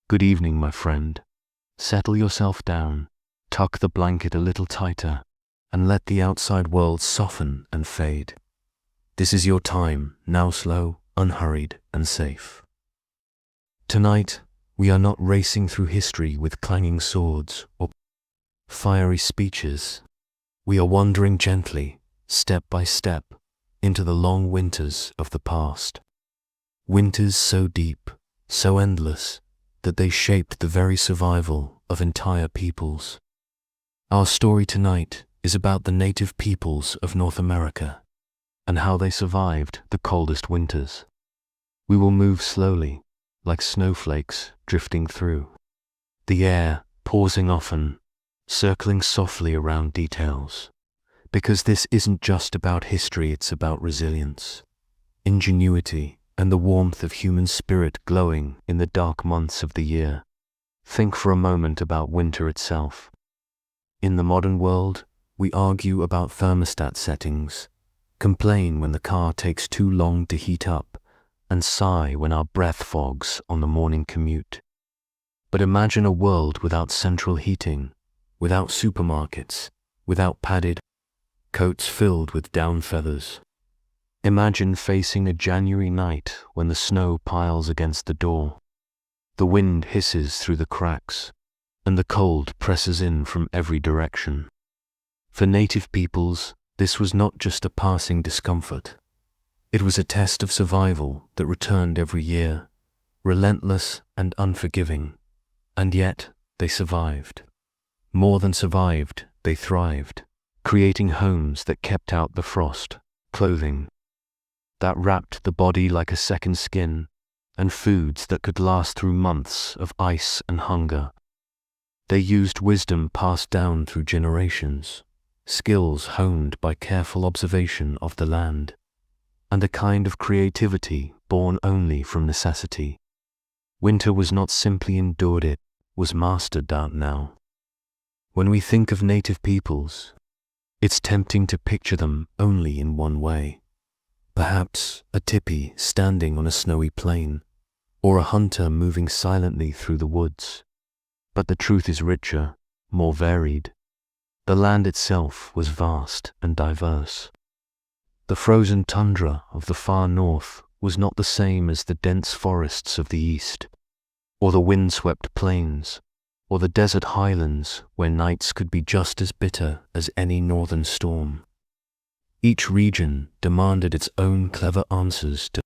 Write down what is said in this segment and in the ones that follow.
Good evening, my friend. Settle yourself down, tuck the blanket a little tighter, and let the outside world soften and fade. This is your time, now slow, unhurried, and safe. Tonight, we are not racing through history with clanging swords or fiery speeches. We are wandering gently, step by step, into the long winters of the past. Winters so deep, so endless, that they shaped the very survival of entire peoples. Our story tonight is about the native peoples of North America and how they survived the coldest winters. We will move slowly, like snowflakes drifting through, the air pausing often, circling softly around details, because this isn't just about history, it's about resilience, ingenuity, and the warmth of human spirit glowing in the dark months of the year. Think for a moment about winter itself. In the modern world, we argue about thermostat settings, complain when the car takes too long to heat up, and sigh when our breath fogs on the morning commute. But imagine a world without central heating, without supermarkets, without padded coats filled with down feathers. Imagine facing a January night when the snow piles against the door, the wind hisses through the cracks, and the cold presses in from every direction. For native peoples, this was not just a passing discomfort. It was a test of survival that returned every year, relentless and unforgiving. And yet, they survived. More than survived, they thrived, creating homes that kept out the frost, clothing that wrapped the body like a second skin, and foods that could last through months of ice and hunger. They used wisdom passed down through generations, skills honed by careful observation of the land, and a kind of creativity born only from necessity. Winter was not simply endured, it was mastered out now. When we think of native peoples, it's tempting to picture them only in one way. Perhaps a tipi standing on a snowy plain, or a hunter moving silently through the woods. But the truth is richer, more varied. The land itself was vast and diverse. The frozen tundra of the far north was not the same as the dense forests of the east, or the windswept plains, or the desert highlands where nights could be just as bitter as any northern storm. Each region demanded its own clever answers to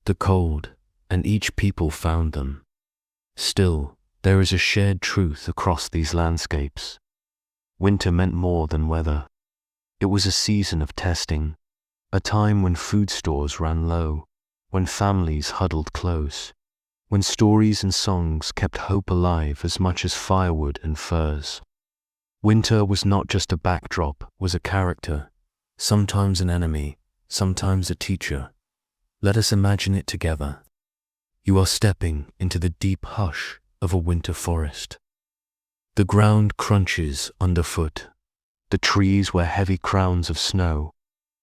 the cold, and each people found them. Still, there is a shared truth across these landscapes. Winter meant more than weather. It was a season of testing, a time when food stores ran low, when families huddled close, when stories and songs kept hope alive as much as firewood and furs. Winter was not just a backdrop, was a character. Sometimes an enemy, sometimes a teacher. Let us imagine it together. You are stepping into the deep hush of a winter forest. The ground crunches underfoot. The trees wear heavy crowns of snow,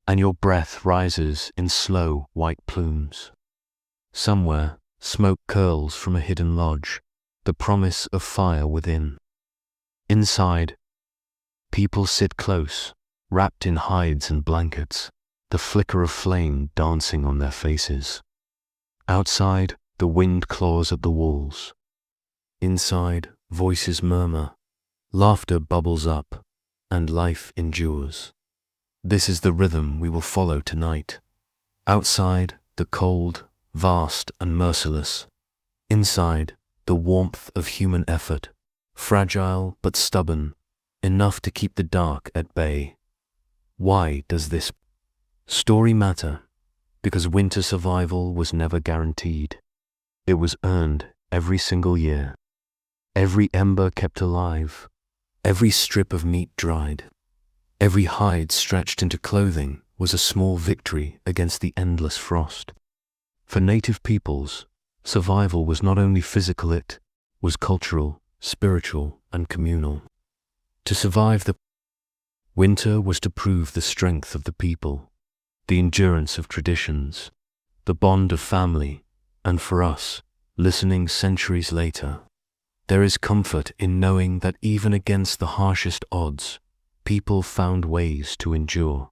and your breath rises in slow white plumes. Somewhere, smoke curls from a hidden lodge, the promise of fire within. Inside, people sit close, wrapped in hides and blankets, the flicker of flame dancing on their faces. Outside, the wind claws at the walls. Inside, voices murmur, laughter bubbles up, and life endures. This is the rhythm we will follow tonight. Outside, the cold, vast and merciless. Inside, the warmth of human effort, fragile but stubborn, enough to keep the dark at bay. Why does this story matter? Because winter survival was never guaranteed. It was earned every single year. Every ember kept alive, every strip of meat dried, every hide stretched into clothing was a small victory against the endless frost. For native peoples, survival was not only physical, it was cultural, spiritual, and communal. To survive the winter was to prove the strength of the people, the endurance of traditions, the bond of family, and for us, listening centuries later. There is comfort in knowing that even against the harshest odds, people found ways to endure.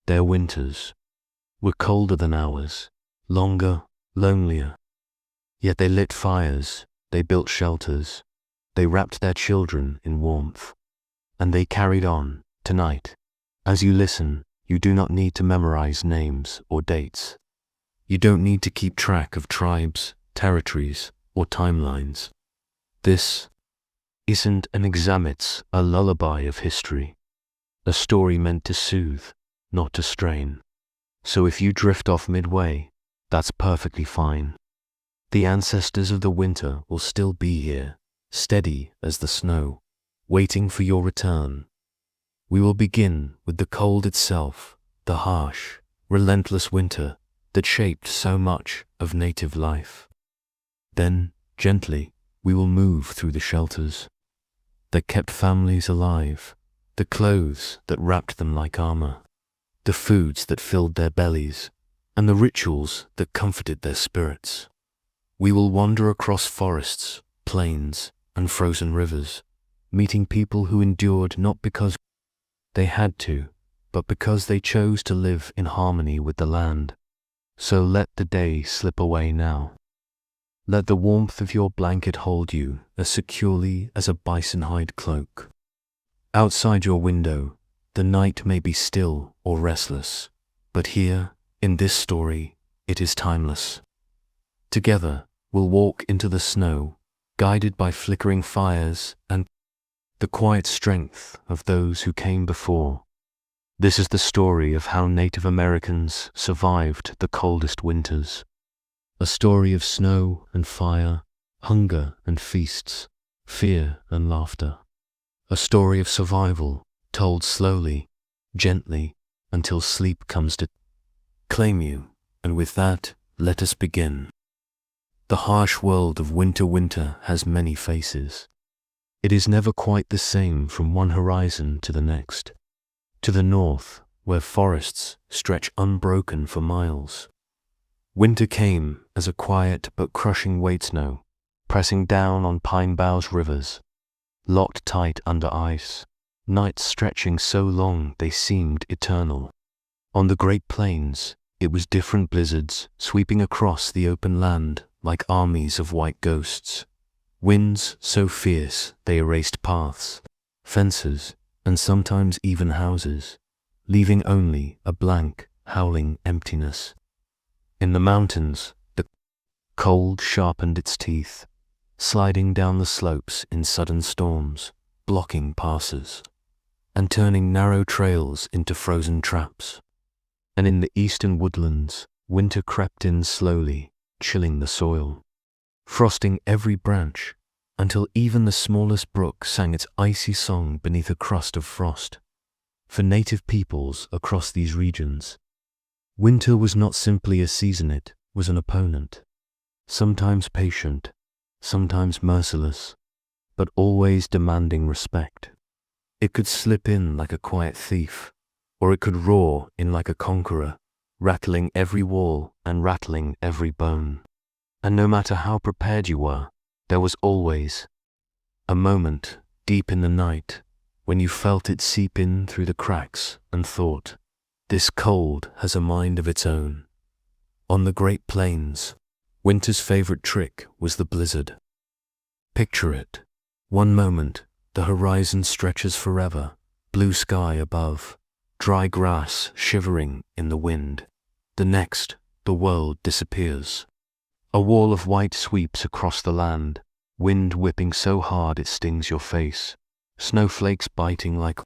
Their winters were colder than ours, longer, lonelier. Yet they lit fires, they built shelters, they wrapped their children in warmth. And they carried on, tonight. As you listen, you do not need to memorize names or dates. You don't need to keep track of tribes, territories, or timelines. This isn't an exam, it's a lullaby of history. A story meant to soothe, not to strain. So if you drift off midway, that's perfectly fine. The ancestors of the winter will still be here, steady as the snow, waiting for your return. We will begin with the cold itself, the harsh, relentless winter that shaped so much of native life. Then, gently, we will move through the shelters that kept families alive, the clothes that wrapped them like armor, the foods that filled their bellies, and the rituals that comforted their spirits. We will wander across forests, plains, and frozen rivers, meeting people who endured not because they had to, but because they chose to live in harmony with the land. So let the day slip away now. Let the warmth of your blanket hold you as securely as a bison hide cloak. Outside your window, the night may be still or restless, but here, in this story, it is timeless. Together, we'll walk into the snow, guided by flickering fires and the quiet strength of those who came before. This is the story of how Native Americans survived the coldest winters. A story of snow and fire, hunger and feasts, fear and laughter. A story of survival, told slowly, gently, until sleep comes to claim you. And with that, let us begin. The harsh world of winter has many faces. It is never quite the same from one horizon to the next. To the north, where forests stretch unbroken for miles, winter came as a quiet but crushing weight snow, pressing down on pine boughs rivers, locked tight under ice, nights stretching so long they seemed eternal. On the Great Plains, it was different blizzards sweeping across the open land like armies of white ghosts. Winds so fierce they erased paths, fences, and sometimes even houses, leaving only a blank, howling emptiness. In the mountains, the cold sharpened its teeth, sliding down the slopes in sudden storms, blocking passes, and turning narrow trails into frozen traps. And in the eastern woodlands, winter crept in slowly, chilling the soil, frosting every branch, until even the smallest brook sang its icy song beneath a crust of frost. For native peoples across these regions, winter was not simply a season, it was an opponent, sometimes patient, sometimes merciless, but always demanding respect. It could slip in like a quiet thief, or it could roar in like a conqueror, rattling every wall and rattling every bone. And no matter how prepared you were, there was always a moment deep in the night when you felt it seep in through the cracks and thought, this cold has a mind of its own. On the Great Plains, winter's favorite trick was the blizzard. Picture it. One moment, the horizon stretches forever, blue sky above, dry grass shivering in the wind. The next, the world disappears. A wall of white sweeps across the land, wind whipping so hard it stings your face, snowflakes biting like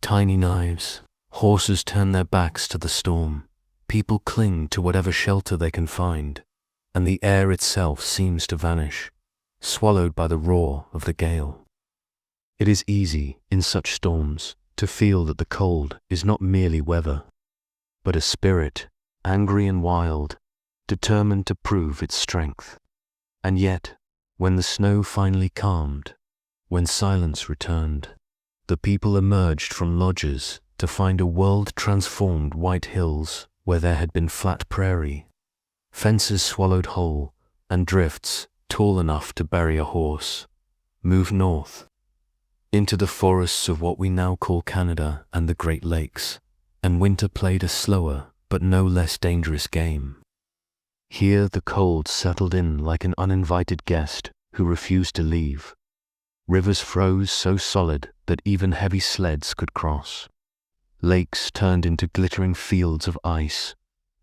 tiny knives. Horses turn their backs to the storm, people cling to whatever shelter they can find, and the air itself seems to vanish, swallowed by the roar of the gale. It is easy, in such storms, to feel that the cold is not merely weather, but a spirit, angry and wild, determined to prove its strength. And yet, when the snow finally calmed, when silence returned, the people emerged from lodges to find a world-transformed white hills where there had been flat prairie, fences swallowed whole, and drifts tall enough to bury a horse, moved north into the forests of what we now call Canada and the Great Lakes, and winter played a slower but no less dangerous game. Here the cold settled in like an uninvited guest who refused to leave. Rivers froze so solid that even heavy sleds could cross. Lakes turned into glittering fields of ice,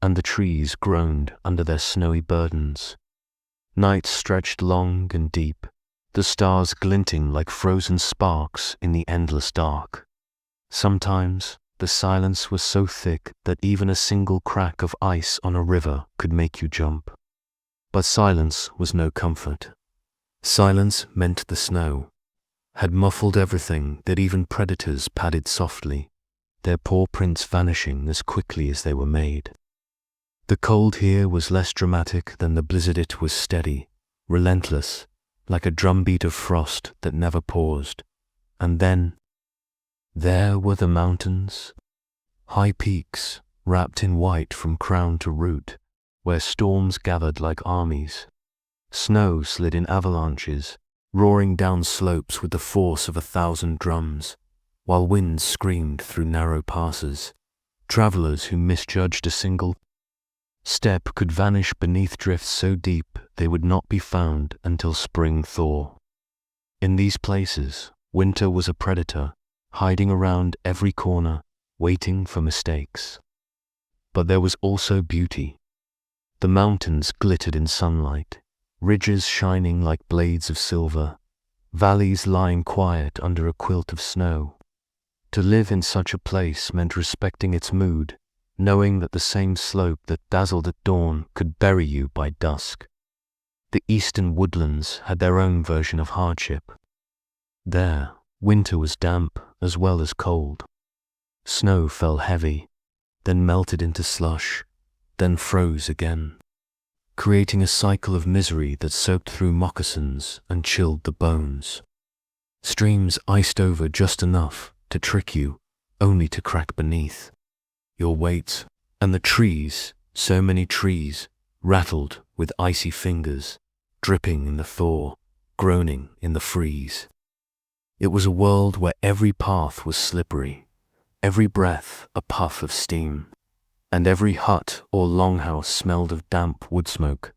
and the trees groaned under their snowy burdens. Nights stretched long and deep, the stars glinting like frozen sparks in the endless dark. Sometimes the silence was so thick that even a single crack of ice on a river could make you jump. But silence was no comfort. Silence meant the snow had muffled everything that even predators padded softly, their paw prints vanishing as quickly as they were made. The cold here was less dramatic than the blizzard. It was steady, relentless, like a drumbeat of frost that never paused. And then, there were the mountains, high peaks wrapped in white from crown to root, where storms gathered like armies. Snow slid in avalanches, roaring down slopes with the force of 1,000 drums, while winds screamed through narrow passes. Travelers who misjudged a single step could vanish beneath drifts so deep they would not be found until spring thaw. In these places, winter was a predator, hiding around every corner, waiting for mistakes. But there was also beauty. The mountains glittered in sunlight, ridges shining like blades of silver, valleys lying quiet under a quilt of snow. To live in such a place meant respecting its mood, knowing that the same slope that dazzled at dawn could bury you by dusk. The eastern woodlands had their own version of hardship. There, winter was damp as well as cold. Snow fell heavy, then melted into slush, then froze again, creating a cycle of misery that soaked through moccasins and chilled the bones. Streams iced over just enough to trick you, only to crack beneath your weight, and the trees, so many trees, rattled with icy fingers, dripping in the thaw, groaning in the freeze. It was a world where every path was slippery, every breath a puff of steam, and every hut or longhouse smelled of damp wood smoke.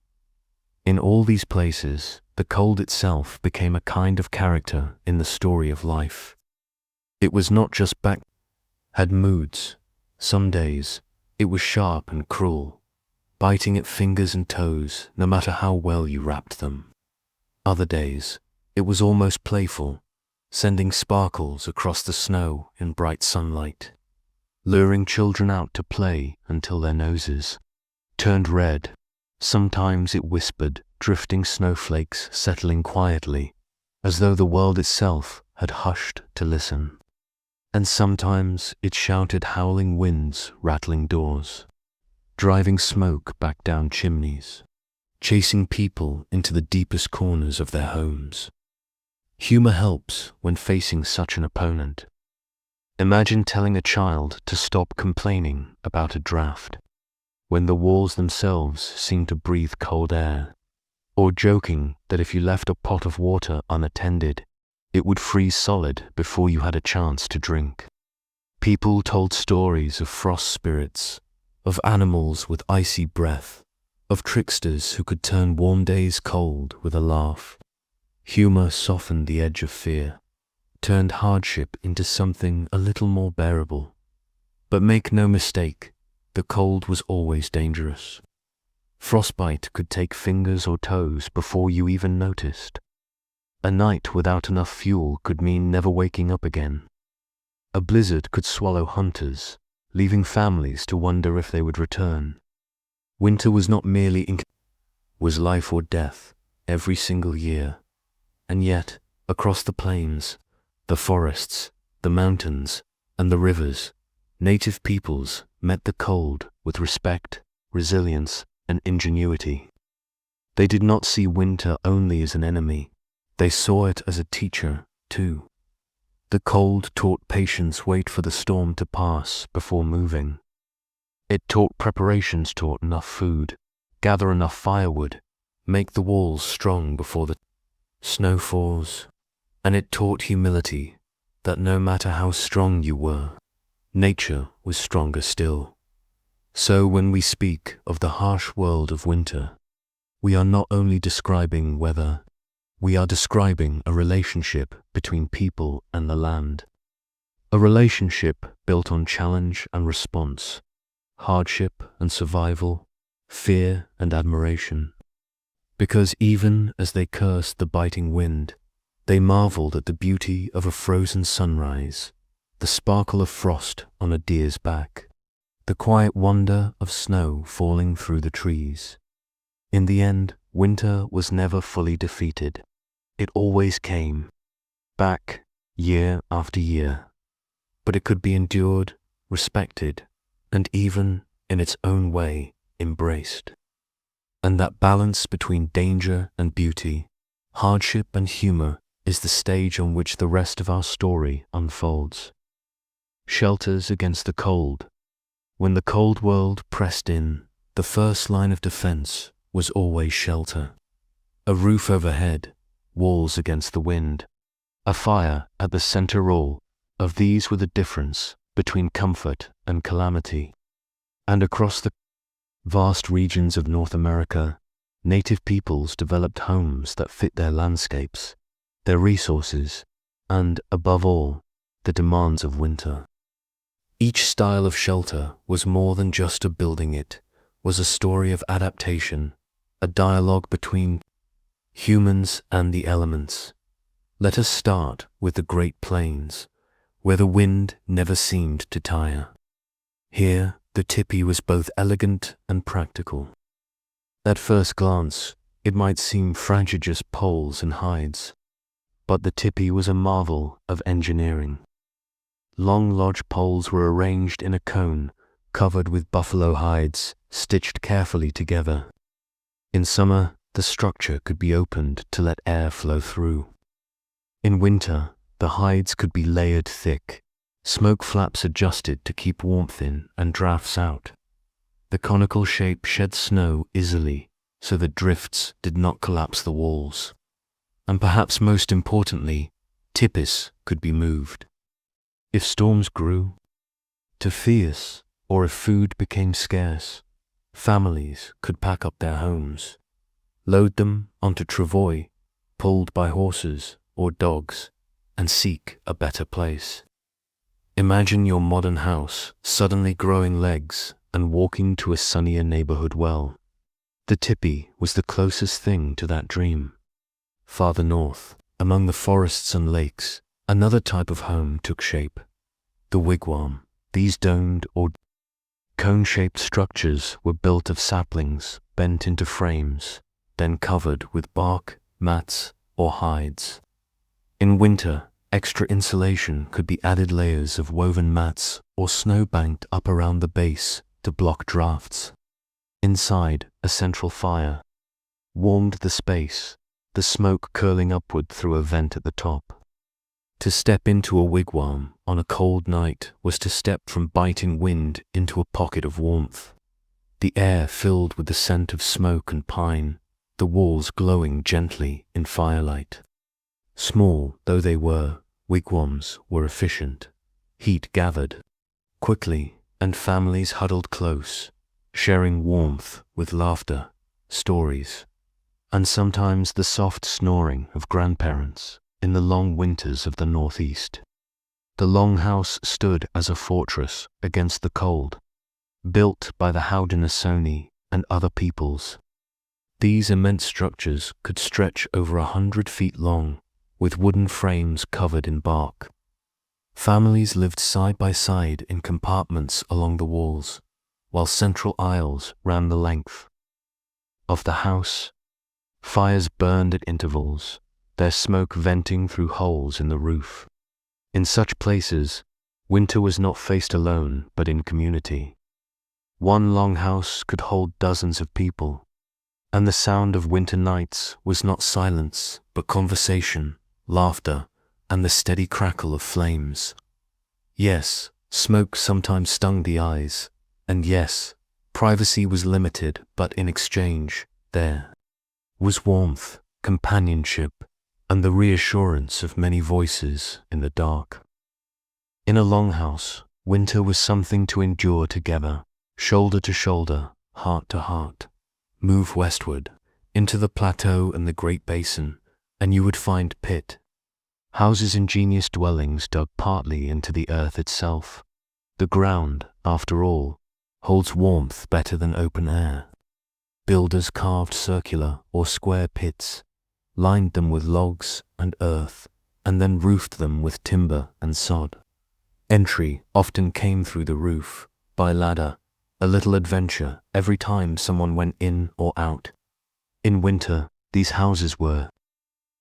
In all these places, the cold itself became a kind of character in the story of life. It was not just had moods. Some days, it was sharp and cruel, biting at fingers and toes no matter how well you wrapped them. Other days, it was almost playful, sending sparkles across the snow in bright sunlight, luring children out to play until their noses turned red. Sometimes it whispered drifting snowflakes settling quietly, as though the world itself had hushed to listen. And sometimes it shouted howling winds rattling doors, driving smoke back down chimneys, chasing people into the deepest corners of their homes. Humor helps when facing such an opponent. Imagine telling a child to stop complaining about a draft, when the walls themselves seem to breathe cold air, or joking that if you left a pot of water unattended, it would freeze solid before you had a chance to drink. People told stories of frost spirits, of animals with icy breath, of tricksters who could turn warm days cold with a laugh. Humor softened the edge of fear, turned hardship into something a little more bearable. But make no mistake, the cold was always dangerous. Frostbite could take fingers or toes before you even noticed. A night without enough fuel could mean never waking up again. A blizzard could swallow hunters, leaving families to wonder if they would return. Winter was not merely was life or death every single year. And yet, across the plains, the forests, the mountains, and the rivers, native peoples met the cold with respect, resilience, and ingenuity. They did not see winter only as an enemy. They saw it as a teacher, too. The cold taught patience wait for the storm to pass before moving. It taught preparations, taught enough food, gather enough firewood, make the walls strong before the snow falls. And it taught humility, that no matter how strong you were, nature was stronger still. So when we speak of the harsh world of winter, we are not only describing weather, we are describing a relationship between people and the land. A relationship built on challenge and response, hardship and survival, fear and admiration. Because even as they cursed the biting wind, they marveled at the beauty of a frozen sunrise, the sparkle of frost on a deer's back, the quiet wonder of snow falling through the trees. In the end, winter was never fully defeated. It always came back year after year. But it could be endured, respected, and even, in its own way, embraced. And that balance between danger and beauty, hardship and humor, is the stage on which the rest of our story unfolds. Shelters against the cold. When the cold world pressed in, the first line of defense was always shelter. A roof overhead, walls against the wind, a fire at the center. All of these were the difference between comfort and calamity. And across the vast regions of North America, native peoples developed homes that fit their landscapes, their resources, and, above all, the demands of winter. Each style of shelter was more than just a building. It was a story of adaptation, a dialogue between humans and the elements. Let us start with the Great Plains, where the wind never seemed to tire. Here, the tipi was both elegant and practical. At first glance, it might seem fragile, just poles and hides, but the tipi was a marvel of engineering. Long lodge poles were arranged in a cone, covered with buffalo hides, stitched carefully together. In summer, the structure could be opened to let air flow through. In winter, the hides could be layered thick, smoke flaps adjusted to keep warmth in and drafts out. The conical shape shed snow easily, so that drifts did not collapse the walls. And perhaps most importantly, tipis could be moved. If storms grew to fierce, or if food became scarce, families could pack up their homes, load them onto travois, pulled by horses or dogs, and seek a better place. Imagine your modern house suddenly growing legs and walking to a sunnier neighborhood. Well, the tipi was the closest thing to that dream. Farther north, among the forests and lakes, another type of home took shape. The wigwam. These domed or cone-shaped structures were built of saplings bent into frames, then covered with bark, mats, or hides. In winter, extra insulation could be added, layers of woven mats or snow banked up around the base to block drafts. Inside, a central fire warmed the space, the smoke curling upward through a vent at the top. To step into a wigwam on a cold night was to step from biting wind into a pocket of warmth. The air filled with the scent of smoke and pine, the walls glowing gently in firelight. Small though they were, wigwams were efficient. Heat gathered quickly, and families huddled close, sharing warmth with laughter, stories, and sometimes the soft snoring of grandparents in the long winters of the Northeast. The longhouse stood as a fortress against the cold, built by the Haudenosaunee and other peoples. These immense structures could stretch over 100 feet long, with wooden frames covered in bark. Families lived side by side in compartments along the walls, while central aisles ran the length of the house. Fires burned at intervals, their smoke venting through holes in the roof. In such places, winter was not faced alone, but in community. One longhouse could hold dozens of people, and the sound of winter nights was not silence, but conversation, laughter, and the steady crackle of flames. Yes, smoke sometimes stung the eyes, and yes, privacy was limited, but in exchange, there was warmth, companionship, and the reassurance of many voices in the dark. In a longhouse, winter was something to endure together, shoulder to shoulder, heart to heart. Move westward, into the plateau and the Great Basin, and you would find pit. Houses, ingenious dwellings dug partly into the earth itself. The ground, after all, holds warmth better than open air. Builders carved circular or square pits, lined them with logs and earth, and then roofed them with timber and sod. Entry often came through the roof, by ladder, a little adventure every time someone went in or out. In winter, these houses were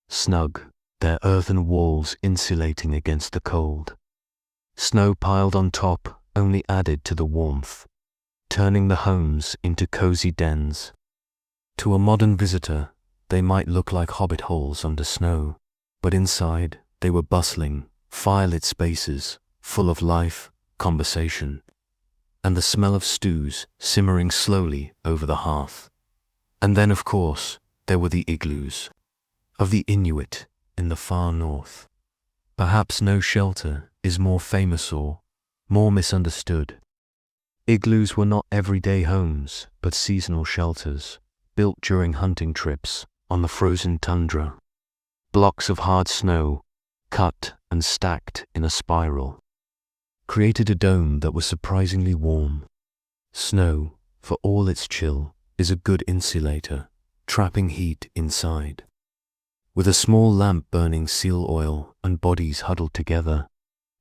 snug, their earthen walls insulating against the cold. Snow piled on top only added to the warmth, turning the homes into cozy dens. To a modern visitor, they might look like hobbit holes under snow, but inside they were bustling, firelit spaces, full of life, conversation, and the smell of stews simmering slowly over the hearth. And then, of course, there were the igloos of the Inuit in the far north. Perhaps no shelter is more famous or more misunderstood. Igloos were not everyday homes, but seasonal shelters, built during hunting trips on the frozen tundra. Blocks of hard snow, cut and stacked in a spiral, created a dome that was surprisingly warm. Snow, for all its chill, is a good insulator, trapping heat inside. With a small lamp burning seal oil and bodies huddled together,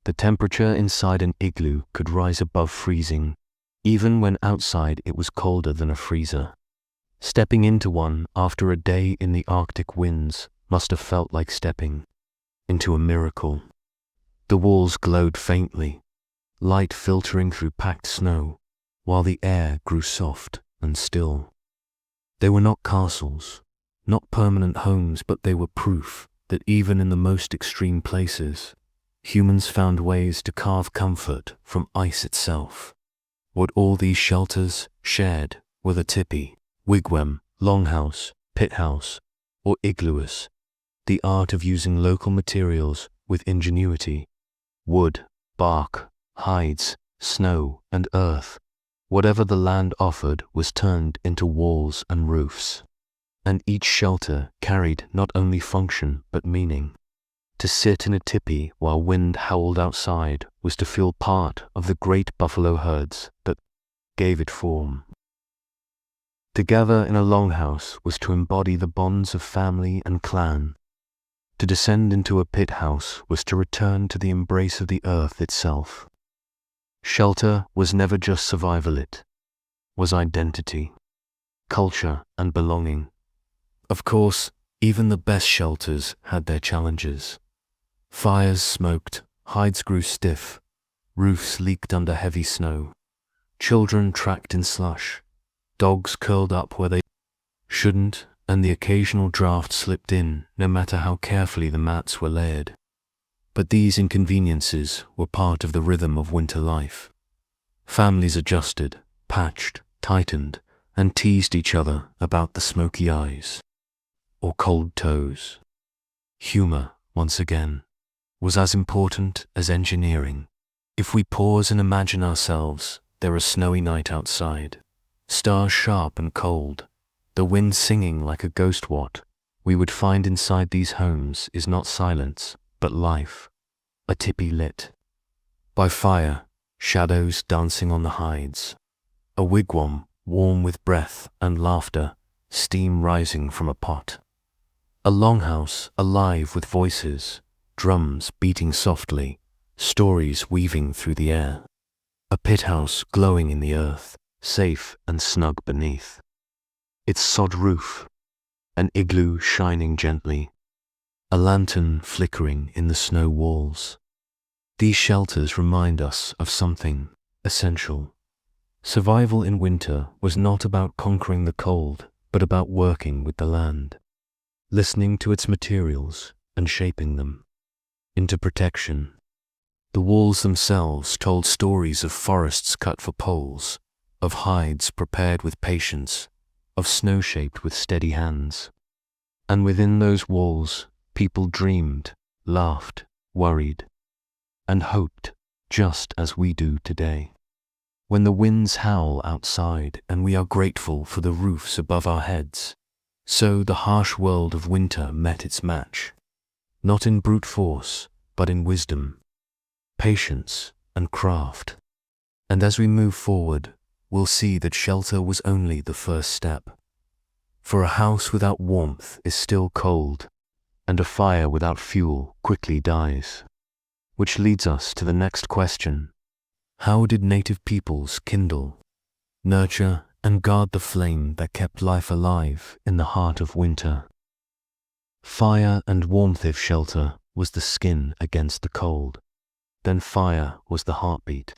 the temperature inside an igloo could rise above freezing, even when outside it was colder than a freezer. Stepping into one after a day in the Arctic winds must have felt like stepping into a miracle. The walls glowed faintly, light filtering through packed snow, while the air grew soft and still. They were not castles, not permanent homes, but they were proof that even in the most extreme places, humans found ways to carve comfort from ice itself. What all these shelters shared were the tipi, wigwam, longhouse, pit house, or iglooous, the art of using local materials with ingenuity. Wood, bark, hides, snow, and earth. Whatever the land offered was turned into walls and roofs. And each shelter carried not only function but meaning. To sit in a tipi while wind howled outside was to feel part of the great buffalo herds that gave it form. To gather in a longhouse was to embody the bonds of family and clan. To descend into a pit house was to return to the embrace of the earth itself. Shelter was never just survival, it was identity, culture, and belonging. Of course, even the best shelters had their challenges. Fires smoked, hides grew stiff, roofs leaked under heavy snow, children tracked in slush, dogs curled up where they shouldn't, and the occasional draft slipped in, no matter how carefully the mats were layered. But these inconveniences were part of the rhythm of winter life. Families adjusted, patched, tightened, and teased each other about the smoky eyes or cold toes. Humor, once again, was as important as engineering. If we pause and imagine ourselves, there a snowy night outside, stars sharp and cold, the wind singing like a ghost, what we would find inside these homes is not silence, but life. A tipi lit by fire, shadows dancing on the hides. A wigwam warm with breath and laughter, steam rising from a pot. A longhouse alive with voices, drums beating softly, stories weaving through the air. A pit house glowing in the earth, safe and snug beneath its sod roof. An igloo shining gently, a lantern flickering in the snow walls. These shelters remind us of something essential. Survival in winter was not about conquering the cold, but about working with the land, listening to its materials and shaping them into protection. The walls themselves told stories of forests cut for poles, of hides prepared with patience, of snow shaped with steady hands. And within those walls, people dreamed, laughed, worried, and hoped, just as we do today. When the winds howl outside and we are grateful for the roofs above our heads, so the harsh world of winter met its match, not in brute force, but in wisdom, patience, and craft. And as we move forward, we'll see that shelter was only the first step. For a house without warmth is still cold, and a fire without fuel quickly dies. Which leads us to the next question. How did native peoples kindle, nurture, and guard the flame that kept life alive in the heart of winter? Fire and warmth if shelter was the skin against the cold, then fire was the heartbeat.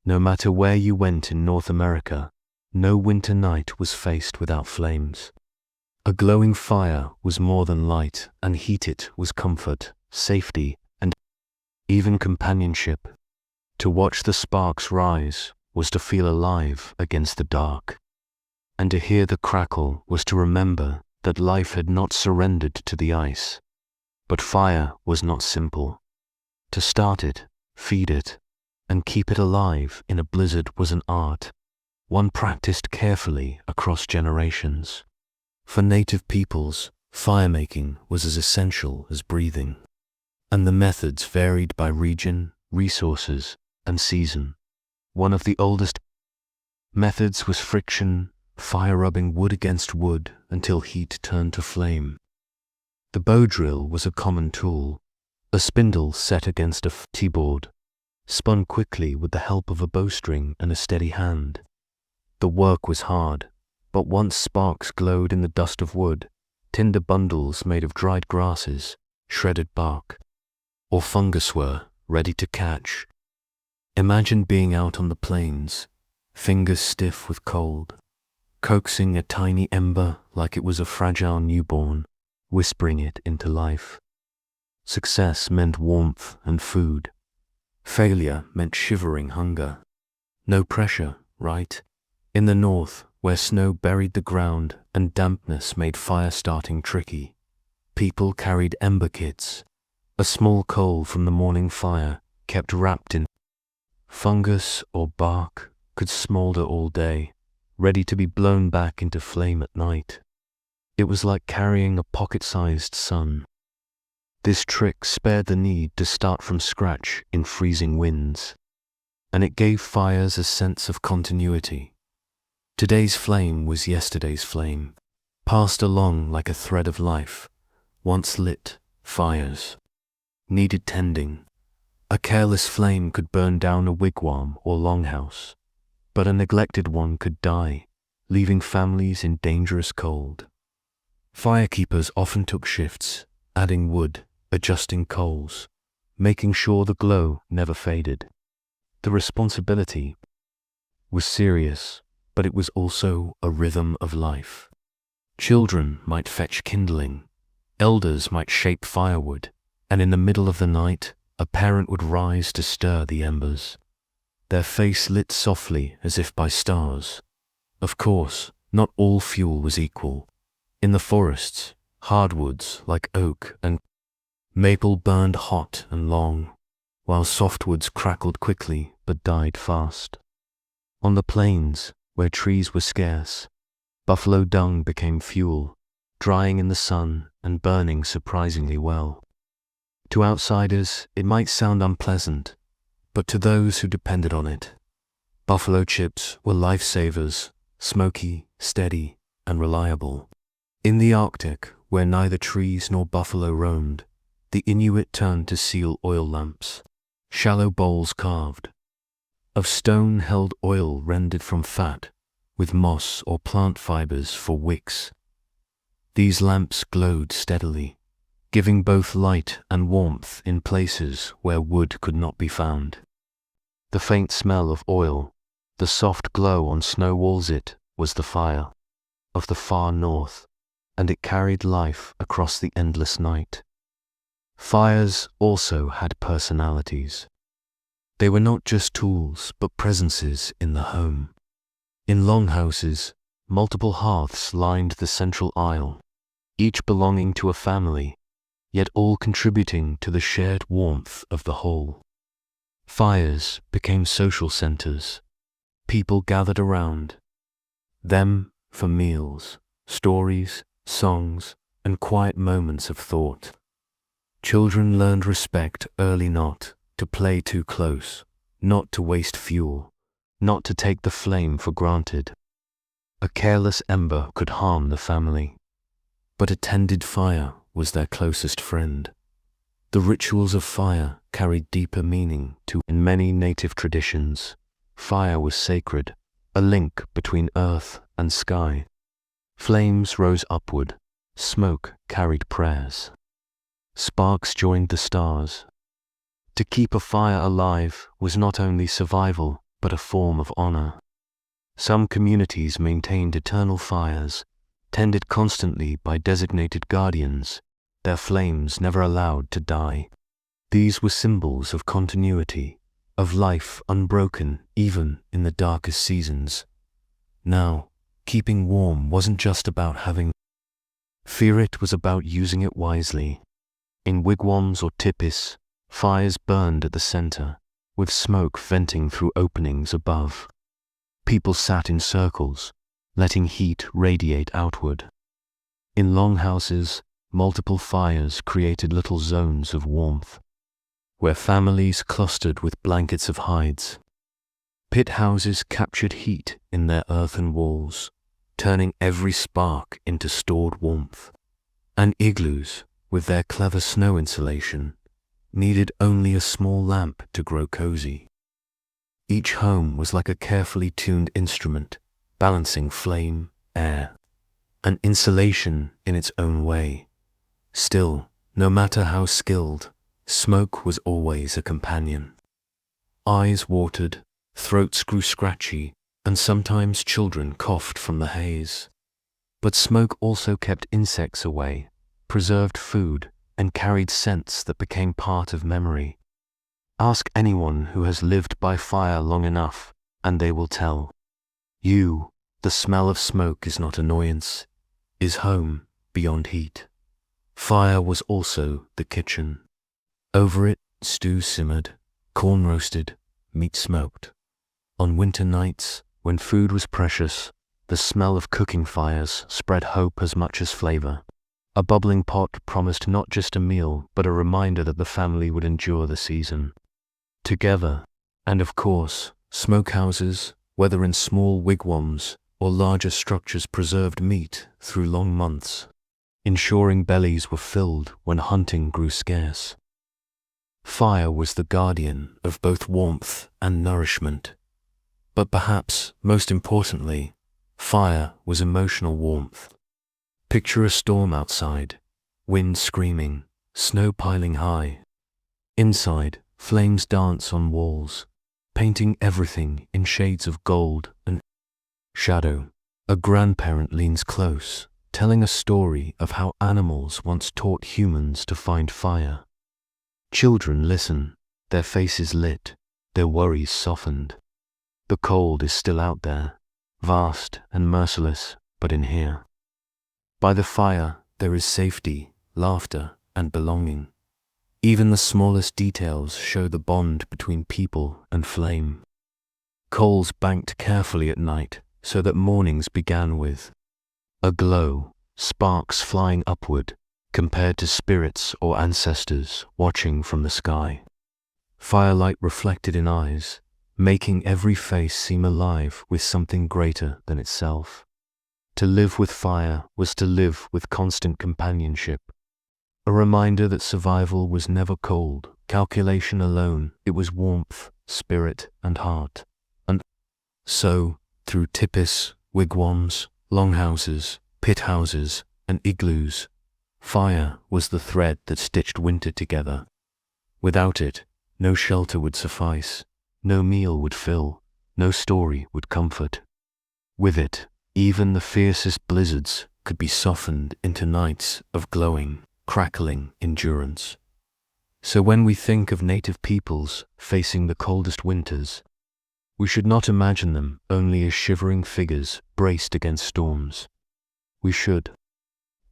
No matter where you went in North America, no winter night was faced without flames. A glowing fire was more than light, and heated was comfort, safety, and even companionship. To watch the sparks rise was to feel alive against the dark, and to hear the crackle was to remember that life had not surrendered to the ice. But fire was not simple. To start it, feed it, and keep it alive in a blizzard was an art, one practiced carefully across generations. For native peoples, firemaking was as essential as breathing, and the methods varied by region, resources, and season. One of the oldest methods was friction, fire rubbing wood against wood until heat turned to flame. The bow drill was a common tool, a spindle set against a T-board, spun quickly with the help of a bowstring and a steady hand. The work was hard, but once sparks glowed in the dust of wood, tinder bundles made of dried grasses, shredded bark, or fungus were ready to catch. Imagine being out on the plains, fingers stiff with cold, coaxing a tiny ember like it was a fragile newborn, whispering it into life. Success meant warmth and food. Failure meant shivering hunger. No pressure, right? In the north, where snow buried the ground and dampness made fire starting tricky, people carried ember kits, a small coal from the morning fire kept wrapped in fungus or bark could smolder all day, ready to be blown back into flame at night. It was like carrying a pocket-sized sun. This trick spared the need to start from scratch in freezing winds, and it gave fires a sense of continuity. Today's flame was yesterday's flame, passed along like a thread of life. Once lit, fires needed tending. A careless flame could burn down a wigwam or longhouse, but a neglected one could die, leaving families in dangerous cold. Firekeepers often took shifts, adding wood, adjusting coals, making sure the glow never faded. The responsibility was serious, but it was also a rhythm of life. Children might fetch kindling, elders might shape firewood, and in the middle of the night, a parent would rise to stir the embers, their face lit softly as if by stars. Of course, not all fuel was equal. In the forests, hardwoods like oak and maple burned hot and long, while softwoods crackled quickly but died fast. On the plains, where trees were scarce, buffalo dung became fuel, drying in the sun and burning surprisingly well. To outsiders, it might sound unpleasant, but to those who depended on it, buffalo chips were lifesavers, smoky, steady, and reliable. In the Arctic, where neither trees nor buffalo roamed, the Inuit turned to seal oil lamps, shallow bowls carved of stone held oil rendered from fat, with moss or plant fibers for wicks. These lamps glowed steadily, giving both light and warmth in places where wood could not be found. The faint smell of oil, the soft glow on snow walls, it was the fire of the far north, and it carried life across the endless night. Fires also had personalities. They were not just tools, but presences in the home. In longhouses, multiple hearths lined the central aisle, each belonging to a family, yet all contributing to the shared warmth of the whole. Fires became social centers. People gathered around them for meals, stories, songs, and quiet moments of thought. Children learned respect early, not to play too close, not to waste fuel, not to take the flame for granted. A careless ember could harm the family, but a tended fire was their closest friend. The rituals of fire carried deeper meaning too. In many native traditions, fire was sacred, a link between earth and sky. Flames rose upward, smoke carried prayers. Sparks joined the stars. To keep a fire alive was not only survival, but a form of honor. Some communities maintained eternal fires, tended constantly by designated guardians, their flames never allowed to die. These were symbols of continuity, of life unbroken even in the darkest seasons. Now, keeping warm wasn't just about having fear, it was about using it wisely. In wigwams or tipis, fires burned at the center, with smoke venting through openings above. People sat in circles, letting heat radiate outward. In longhouses, multiple fires created little zones of warmth, where families clustered with blankets of hides. Pit houses captured heat in their earthen walls, turning every spark into stored warmth. And igloos, with their clever snow insulation, needed only a small lamp to grow cozy. Each home was like a carefully tuned instrument, balancing flame, air, and insulation in its own way. Still, no matter how skilled, smoke was always a companion. Eyes watered, throats grew scratchy, and sometimes children coughed from the haze. But smoke also kept insects away, preserved food, and carried scents that became part of memory. Ask anyone who has lived by fire long enough, and they will tell you the smell of smoke is not annoyance, is home beyond heat. Fire was also the kitchen. Over it, stew simmered, corn roasted, meat smoked. On winter nights, when food was precious, the smell of cooking fires spread hope as much as flavor. A bubbling pot promised not just a meal, but a reminder that the family would endure the season together. And of course, smokehouses, whether in small wigwams or larger structures, preserved meat through long months, ensuring bellies were filled when hunting grew scarce. Fire was the guardian of both warmth and nourishment. But perhaps most importantly, fire was emotional warmth. Picture a storm outside, wind screaming, snow piling high. Inside, flames dance on walls, painting everything in shades of gold and shadow. A grandparent leans close, telling a story of how animals once taught humans to find fire. Children listen, their faces lit, their worries softened. The cold is still out there, vast and merciless, but in here. By the fire, there is safety, laughter, and belonging. Even the smallest details show the bond between people and flame. Coals banked carefully at night so that mornings began with a glow, sparks flying upward, compared to spirits or ancestors watching from the sky. Firelight reflected in eyes, making every face seem alive with something greater than itself. To live with fire was to live with constant companionship, a reminder that survival was never cold, calculation alone, it was warmth, spirit, and heart. And so, through tipis, wigwams, longhouses, pit houses, and igloos, fire was the thread that stitched winter together. Without it, no shelter would suffice, no meal would fill, no story would comfort. With it, even the fiercest blizzards could be softened into nights of glowing, crackling endurance. So when we think of native peoples facing the coldest winters, we should not imagine them only as shivering figures braced against storms. We should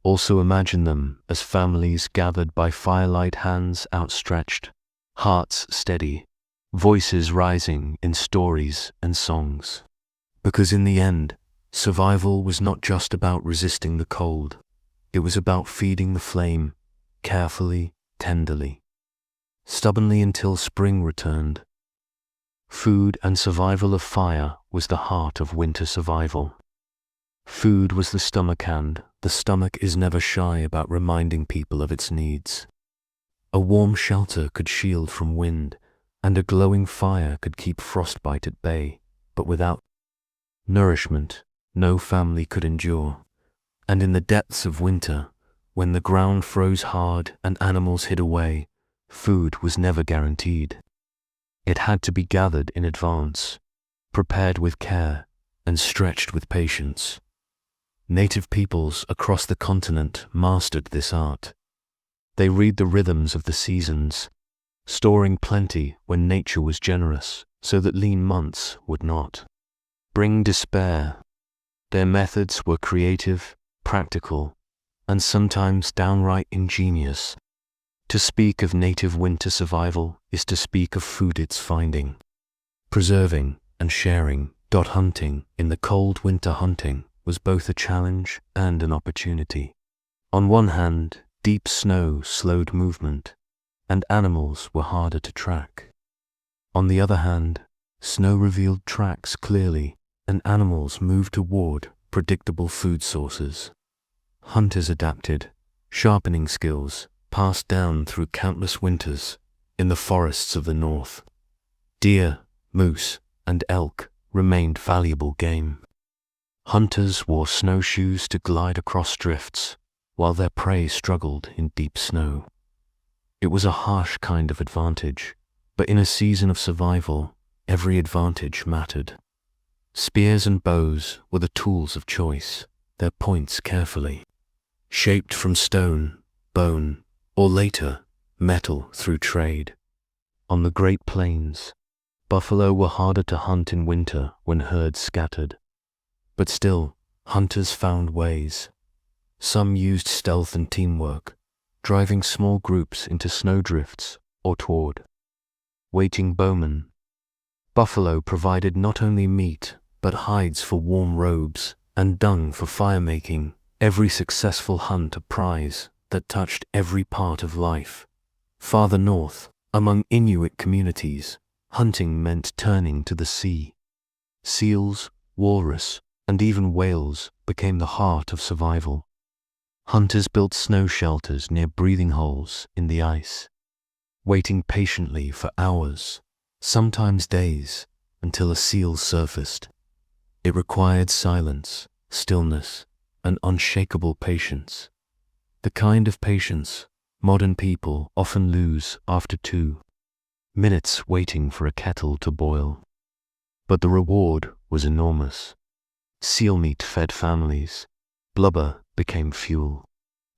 Also imagine them as families gathered by firelight, hands outstretched, hearts steady, voices rising in stories and songs. Because in the end, survival was not just about resisting the cold. It was about feeding the flame, carefully, tenderly, stubbornly until spring returned. Food and survival of fire was the heart of winter survival. Food was the stomach, and the stomach is never shy about reminding people of its needs. A warm shelter could shield from wind, and a glowing fire could keep frostbite at bay, but without nourishment, no family could endure. And in the depths of winter, when the ground froze hard and animals hid away, food was never guaranteed. It had to be gathered in advance, prepared with care, and stretched with patience. Native peoples across the continent mastered this art. They read the rhythms of the seasons, storing plenty when nature was generous so that lean months would not bring despair. Their methods were creative, practical, and sometimes downright ingenious. To speak of native winter survival is to speak of food it's finding, preserving, and sharing. Hunting in the cold winter hunting was both a challenge and an opportunity. On one hand, deep snow slowed movement, and animals were harder to track. On the other hand, snow revealed tracks clearly, and animals moved toward predictable food sources. Hunters adapted, sharpening skills passed down through countless winters in the forests of the north. Deer, moose, and elk remained valuable game. Hunters wore snowshoes to glide across drifts, while their prey struggled in deep snow. It was a harsh kind of advantage, but in a season of survival, every advantage mattered. Spears and bows were the tools of choice, their points carefully shaped from stone, bone, or later, metal through trade. On the Great Plains, buffalo were harder to hunt in winter when herds scattered. But still, hunters found ways. Some used stealth and teamwork, driving small groups into snowdrifts or toward waiting bowmen. Buffalo provided not only meat, but hides for warm robes and dung for fire-making. Every successful hunt a prize that touched every part of life. Farther north, among Inuit communities, hunting meant turning to the sea. Seals, walrus, and even whales became the heart of survival. Hunters built snow shelters near breathing holes in the ice, waiting patiently for hours, sometimes days, until a seal surfaced. It required silence, stillness, and unshakable patience. The kind of patience modern people often lose after 2 minutes waiting for a kettle to boil. But the reward was enormous. Seal meat fed families, blubber became fuel,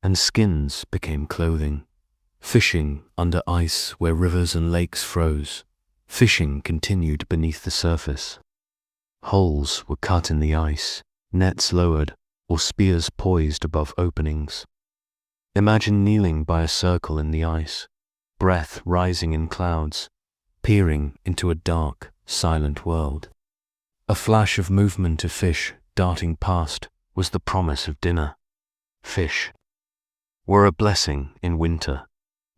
and skins became clothing. Fishing under ice where rivers and lakes froze, fishing continued beneath the surface. Holes were cut in the ice, nets lowered, or spears poised above openings. Imagine kneeling by a circle in the ice, breath rising in clouds, peering into a dark, silent world. A flash of movement of fish darting past was the promise of dinner. Fish were a blessing in winter,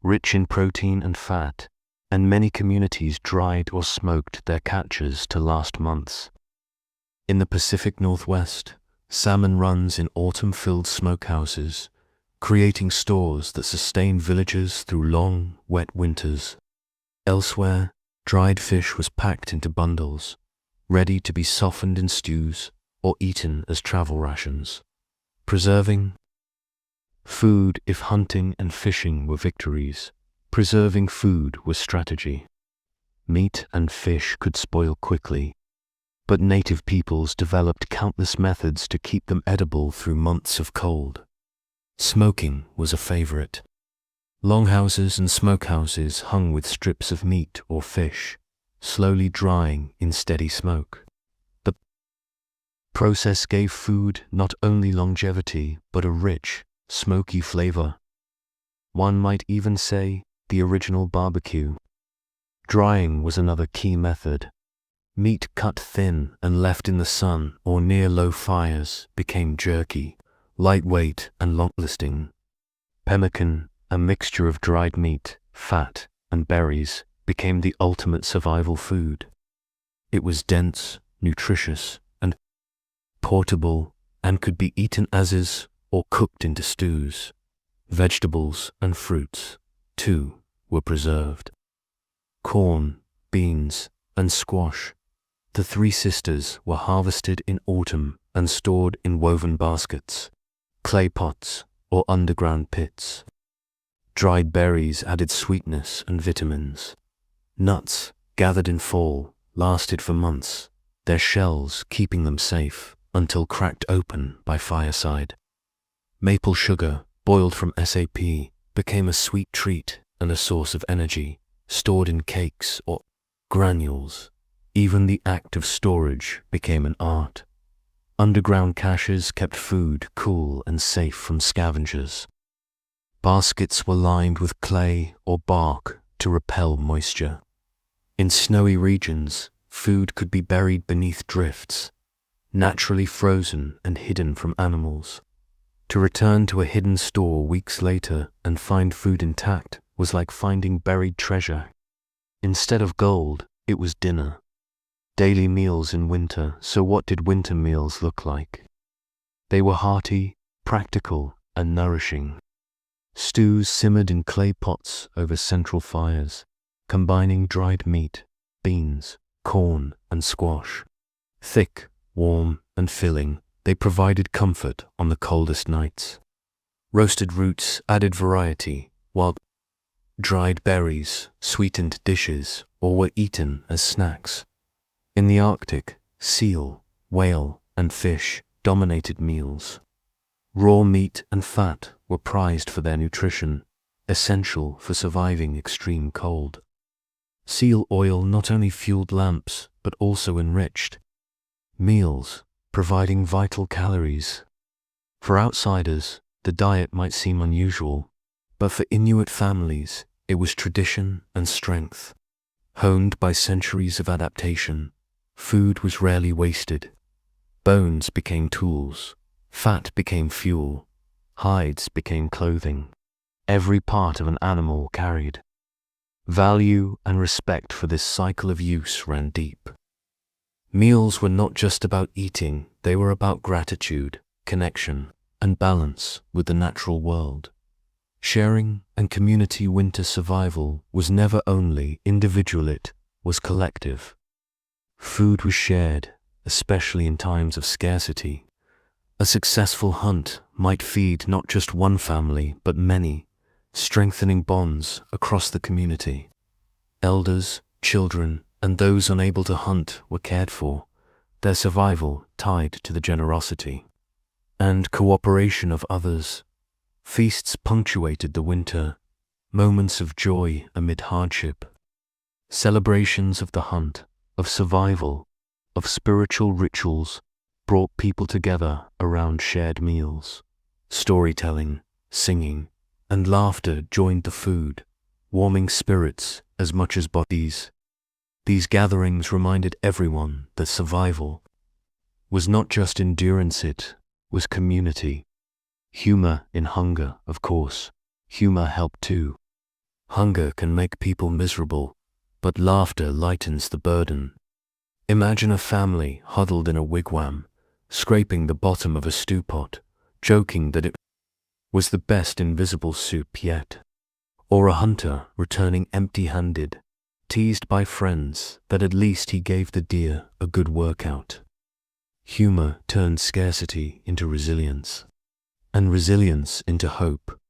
rich in protein and fat, and many communities dried or smoked their catches to last months. In the Pacific Northwest, salmon runs in autumn-filled smokehouses, creating stores that sustained villages through long, wet winters. Elsewhere, dried fish was packed into bundles, ready to be softened in stews or eaten as travel rations. Preserving food. If hunting and fishing were victories, preserving food was strategy. Meat and fish could spoil quickly, but native peoples developed countless methods to keep them edible through months of cold. Smoking was a favorite. Longhouses and smokehouses hung with strips of meat or fish, slowly drying in steady smoke. The process gave food not only longevity, but a rich, smoky flavor. One might even say the original barbecue. Drying was another key method. Meat cut thin and left in the sun or near low fires became jerky, lightweight and long-lasting. Pemmican, a mixture of dried meat, fat, and berries, became the ultimate survival food. It was dense, nutritious, and portable, and could be eaten as is or cooked into stews. Vegetables and fruits, too, were preserved. Corn, beans, and squash, the three sisters, were harvested in autumn and stored in woven baskets, clay pots, or underground pits. Dried berries added sweetness and vitamins. Nuts, gathered in fall, lasted for months, their shells keeping them safe until cracked open by fireside. Maple sugar, boiled from sap, became a sweet treat and a source of energy, stored in cakes or granules. Even the act of storage became an art. Underground caches kept food cool and safe from scavengers. Baskets were lined with clay or bark to repel moisture. In snowy regions, food could be buried beneath drifts, naturally frozen and hidden from animals. To return to a hidden store weeks later and find food intact was like finding buried treasure. Instead of gold, it was dinner. Daily meals in winter, so what did winter meals look like? They were hearty, practical, and nourishing. Stews simmered in clay pots over central fires, combining dried meat, beans, corn, and squash. Thick, warm, and filling, they provided comfort on the coldest nights. Roasted roots added variety, while dried berries sweetened dishes or were eaten as snacks. In the Arctic, seal, whale, and fish dominated meals. Raw meat and fat were prized for their nutrition, essential for surviving extreme cold. Seal oil not only fueled lamps, but also enriched meals, providing vital calories. For outsiders, the diet might seem unusual, but for Inuit families, it was tradition and strength. Honed by centuries of adaptation, food was rarely wasted. Bones became tools, fat became fuel, hides became clothing. Every part of an animal carried value, and respect for this cycle of use ran deep. Meals were not just about eating, they were about gratitude, connection, and balance with the natural world. Sharing and community winter survival was never only individual, it was collective. Food was shared, especially in times of scarcity. A successful hunt might feed not just one family, but many, strengthening bonds across the community. Elders, children, and those unable to hunt were cared for, their survival tied to the generosity and cooperation of others. Feasts punctuated the winter, moments of joy amid hardship, celebrations of the hunt, of survival, of spiritual rituals brought people together around shared meals. Storytelling, singing, and laughter joined the food, warming spirits as much as bodies. These gatherings reminded everyone that survival was not just endurance, it was community. Humor in hunger, of course. Humor helped too. Hunger can make people miserable, but laughter lightens the burden. Imagine a family huddled in a wigwam, scraping the bottom of a stew pot, joking that it was the best invisible soup yet. Or a hunter returning empty-handed, teased by friends that at least he gave the deer a good workout. Humor turned scarcity into resilience, and resilience into hope.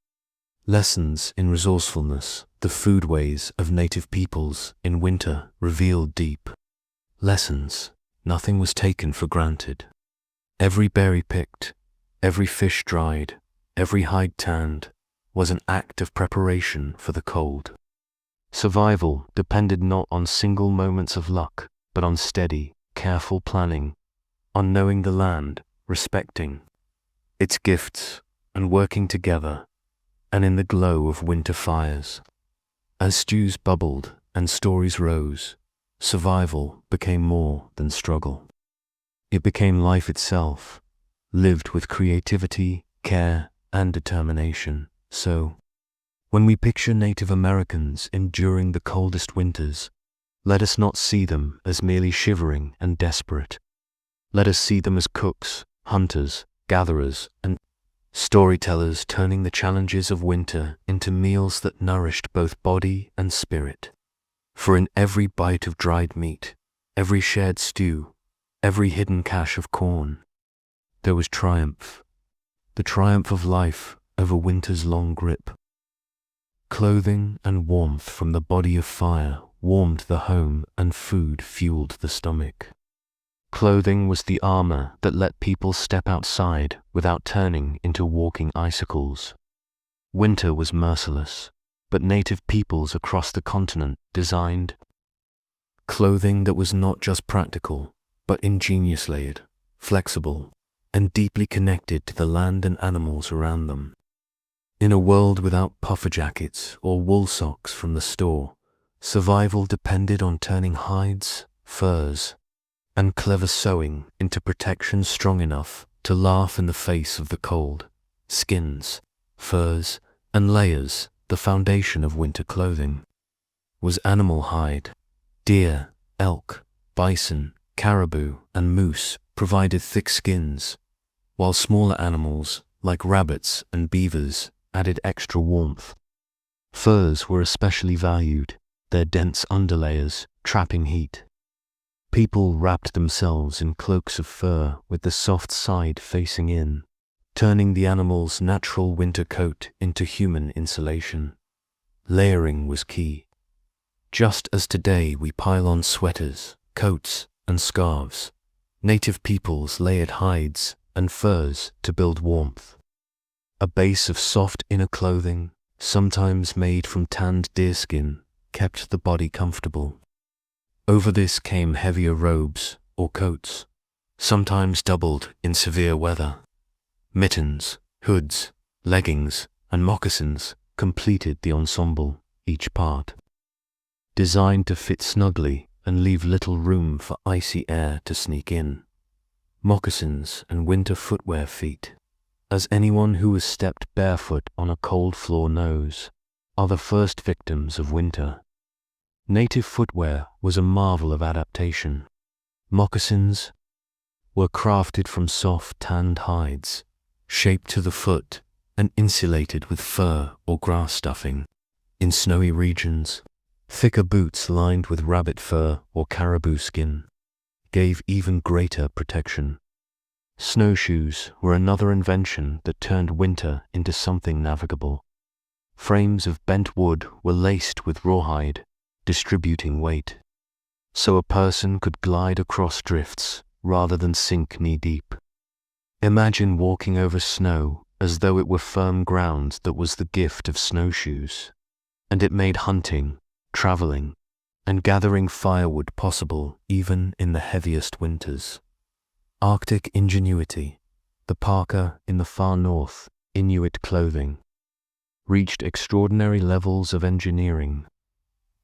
Lessons in resourcefulness, the foodways of native peoples in winter revealed deep lessons. Nothing was taken for granted. Every berry picked, every fish dried, every hide tanned was an act of preparation for the cold. Survival depended not on single moments of luck, but on steady, careful planning, on knowing the land, respecting its gifts, and working together, and in the glow of winter fires. As stews bubbled and stories rose, survival became more than struggle. It became life itself, lived with creativity, care, and determination. So, when we picture Native Americans enduring the coldest winters, let us not see them as merely shivering and desperate. Let us see them as cooks, hunters, gatherers, and storytellers, turning the challenges of winter into meals that nourished both body and spirit. For in every bite of dried meat, every shared stew, every hidden cache of corn, there was triumph, the triumph of life over winter's long grip. Clothing and warmth from the body of fire warmed the home, and food fueled the stomach. Clothing was the armor that let people step outside without turning into walking icicles. Winter was merciless, but native peoples across the continent designed clothing that was not just practical, but ingenious layered, flexible, and deeply connected to the land and animals around them. In a world without puffer jackets or wool socks from the store, survival depended on turning hides, furs, and clever sewing into protection strong enough to laugh in the face of the cold. Skins, furs, and layers, the foundation of winter clothing, was animal hide. Deer, elk, bison, caribou, and moose provided thick skins, while smaller animals like rabbits and beavers added extra warmth. Furs were especially valued, their dense underlayers trapping heat. People wrapped themselves in cloaks of fur with the soft side facing in, turning the animal's natural winter coat into human insulation. Layering was key. Just as today we pile on sweaters, coats, and scarves, native peoples layered hides and furs to build warmth. A base of soft inner clothing, sometimes made from tanned deerskin, kept the body comfortable. Over this came heavier robes or coats, sometimes doubled in severe weather. Mittens, hoods, leggings, and moccasins completed the ensemble, each part designed to fit snugly and leave little room for icy air to sneak in. Moccasins and winter footwear feet, as anyone who has stepped barefoot on a cold floor knows, are the first victims of winter. Native footwear was a marvel of adaptation. Moccasins were crafted from soft tanned hides, shaped to the foot and insulated with fur or grass stuffing. In snowy regions, thicker boots lined with rabbit fur or caribou skin gave even greater protection. Snowshoes were another invention that turned winter into something navigable. Frames of bent wood were laced with rawhide, distributing weight, so a person could glide across drifts rather than sink knee-deep. Imagine walking over snow as though it were firm ground that was the gift of snowshoes, and it made hunting, traveling, and gathering firewood possible even in the heaviest winters. Arctic ingenuity, the parka in the far north, Inuit clothing, reached extraordinary levels of engineering.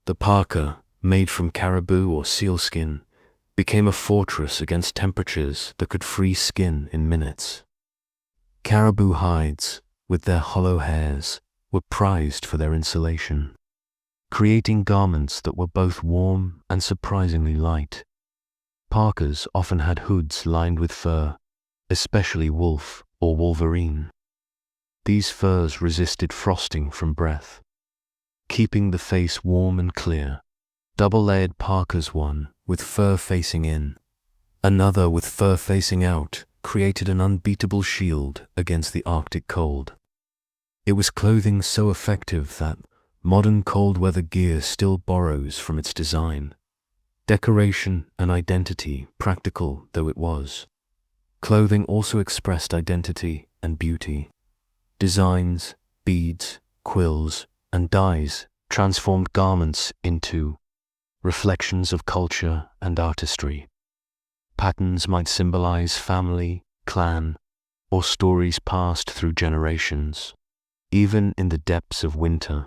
The parka, made from caribou or sealskin, became a fortress against temperatures that could freeze skin in minutes. Caribou hides, with their hollow hairs, were prized for their insulation, creating garments that were both warm and surprisingly light. Parkas often had hoods lined with fur, especially wolf or wolverine. These furs resisted frosting from breath, keeping the face warm and clear. Double-layered parkas, one with fur facing in, another with fur facing out, created an unbeatable shield against the Arctic cold. It was clothing so effective that modern cold-weather gear still borrows from its design, decoration, and identity, practical though it was. Clothing also expressed identity and beauty. Designs, beads, quills, and dyes transformed garments into reflections of culture and artistry. Patterns might symbolize family, clan, or stories passed through generations. Even in the depths of winter,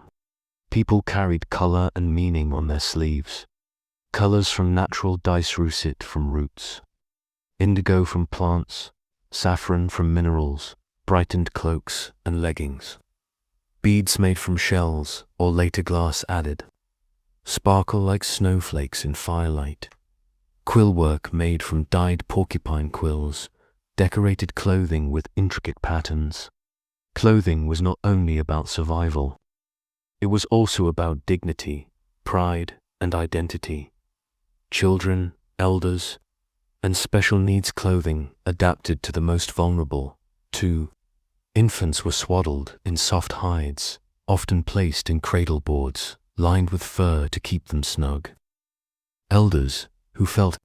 people carried color and meaning on their sleeves. Colors from natural dyes, russet from roots, indigo from plants, saffron from minerals, brightened cloaks and leggings. Beads made from shells or later glass added, sparkle like snowflakes in firelight. Quill work made from dyed porcupine quills decorated clothing with intricate patterns. Clothing was not only about survival, it was also about dignity, pride, and identity. Children, elders, and special needs clothing adapted to the most vulnerable, too. Infants were swaddled in soft hides, often placed in cradle boards, lined with fur to keep them snug. Elders, who felt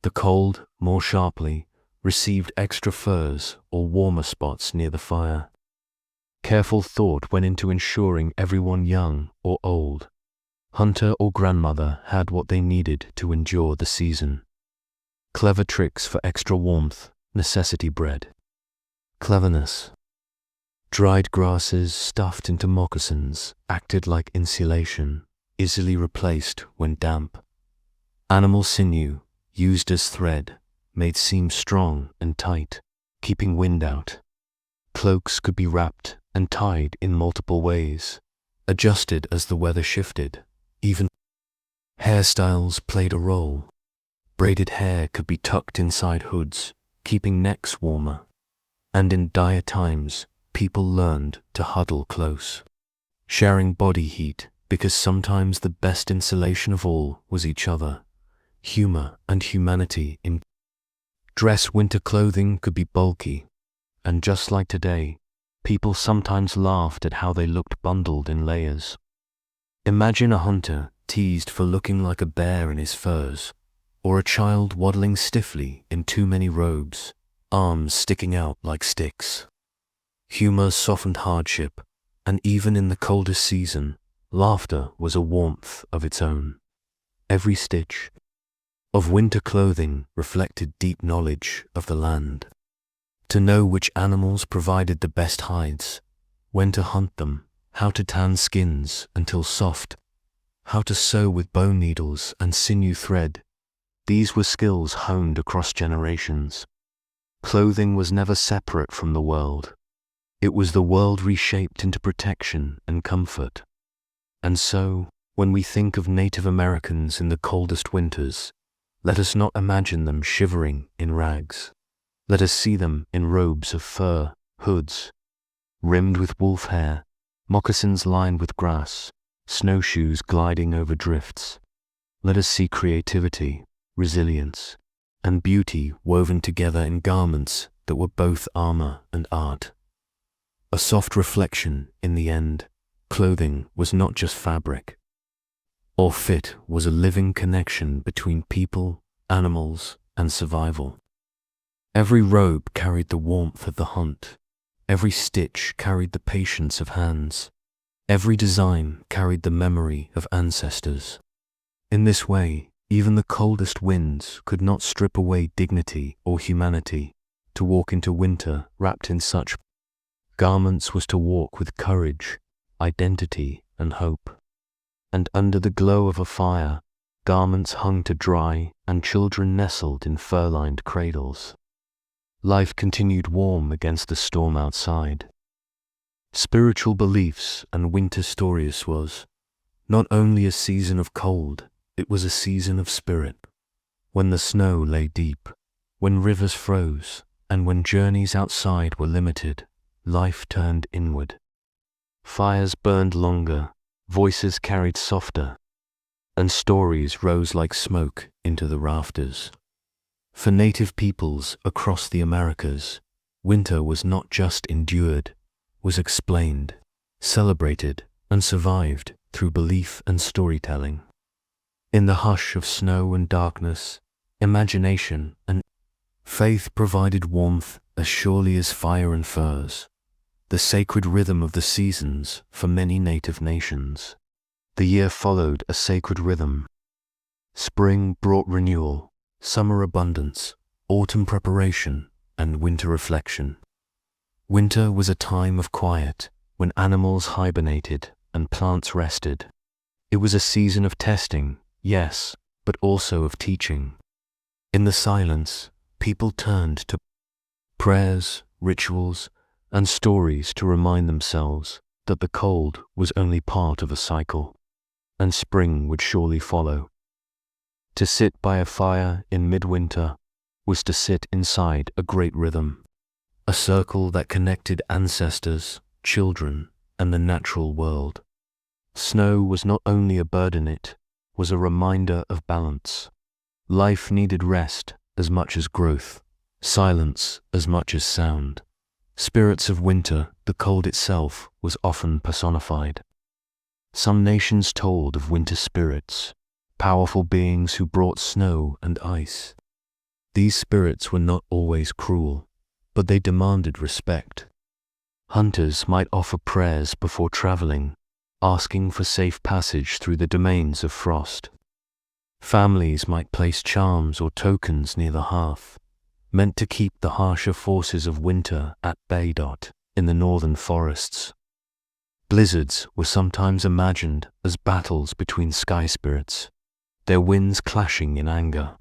the cold more sharply, received extra furs or warmer spots near the fire. Careful thought went into ensuring everyone, young or old, hunter or grandmother, had what they needed to endure the season. Clever tricks for extra warmth, necessity bred cleverness. Dried grasses stuffed into moccasins acted like insulation, easily replaced when damp. Animal sinew, used as thread, made seams strong and tight, keeping wind out. Cloaks could be wrapped and tied in multiple ways, adjusted as the weather shifted. Even hairstyles played a role. Braided hair could be tucked inside hoods, keeping necks warmer. And in dire times, people learned to huddle close, sharing body heat, because sometimes the best insulation of all was each other. Humor and humanity in dress. Winter clothing could be bulky, and just like today, people sometimes laughed at how they looked bundled in layers. Imagine a hunter teased for looking like a bear in his furs, or a child waddling stiffly in too many robes, arms sticking out like sticks. Humor softened hardship, and even in the coldest season, laughter was a warmth of its own. Every stitch of winter clothing reflected deep knowledge of the land. To know which animals provided the best hides, when to hunt them, how to tan skins until soft, how to sew with bone needles and sinew thread. These were skills honed across generations. Clothing was never separate from the world. It was the world reshaped into protection and comfort. And so, when we think of Native Americans in the coldest winters, let us not imagine them shivering in rags. Let us see them in robes of fur, hoods rimmed with wolf hair, moccasins lined with grass, snowshoes gliding over drifts. Let us see creativity, resilience, and beauty woven together in garments that were both armor and art. A soft reflection in the end, clothing was not just fabric. Or fit was a living connection between people, animals, and survival. Every robe carried the warmth of the hunt. Every stitch carried the patience of hands. Every design carried the memory of ancestors. In this way, even the coldest winds could not strip away dignity or humanity. To walk into winter wrapped in such garments was to walk with courage, identity, and hope. And under the glow of a fire, garments hung to dry and children nestled in fur-lined cradles. Life continued warm against the storm outside. Spiritual beliefs and winter stories was not only a season of cold, it was a season of spirit. When the snow lay deep, when rivers froze, and when journeys outside were limited, life turned inward. Fires burned longer, voices carried softer, and stories rose like smoke into the rafters. For native peoples across the Americas, winter was not just endured, was explained, celebrated, and survived through belief and storytelling. In the hush of snow and darkness, imagination and faith provided warmth as surely as fire and furs, the sacred rhythm of the seasons for many native nations. The year followed a sacred rhythm. Spring brought renewal, summer abundance, autumn preparation, and winter reflection. Winter was a time of quiet, when animals hibernated and plants rested. It was a season of testing, yes, but also of teaching. In the silence, people turned to prayers, rituals, and stories to remind themselves that the cold was only part of a cycle, and spring would surely follow. To sit by a fire in midwinter was to sit inside a great rhythm, a circle that connected ancestors, children, and the natural world. Snow was not only a burden, it was a reminder of balance. Life needed rest as much as growth, silence as much as sound. Spirits of winter, the cold itself, was often personified. Some nations told of winter spirits, powerful beings who brought snow and ice. These spirits were not always cruel, but they demanded respect. Hunters might offer prayers before traveling, asking for safe passage through the domains of frost. Families might place charms or tokens near the hearth, meant to keep the harsher forces of winter at bay. In the northern forests, blizzards were sometimes imagined as battles between sky spirits, their winds clashing in anger.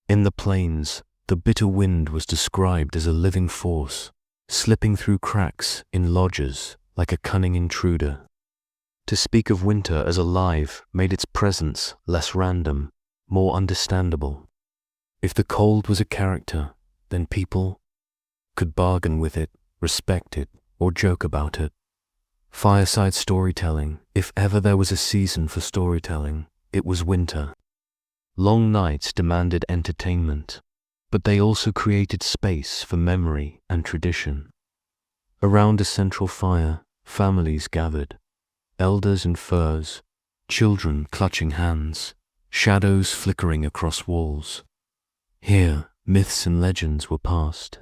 In the plains, the bitter wind was described as a living force, slipping through cracks in lodges like a cunning intruder. To speak of winter as alive made its presence less random, more understandable. If the cold was a character, then people could bargain with it, respect it, or joke about it. Fireside storytelling, if ever there was a season for storytelling, it was winter. Long nights demanded entertainment, but they also created space for memory and tradition. Around a central fire, families gathered, elders in furs, children clutching hands, shadows flickering across walls. Here, myths and legends were passed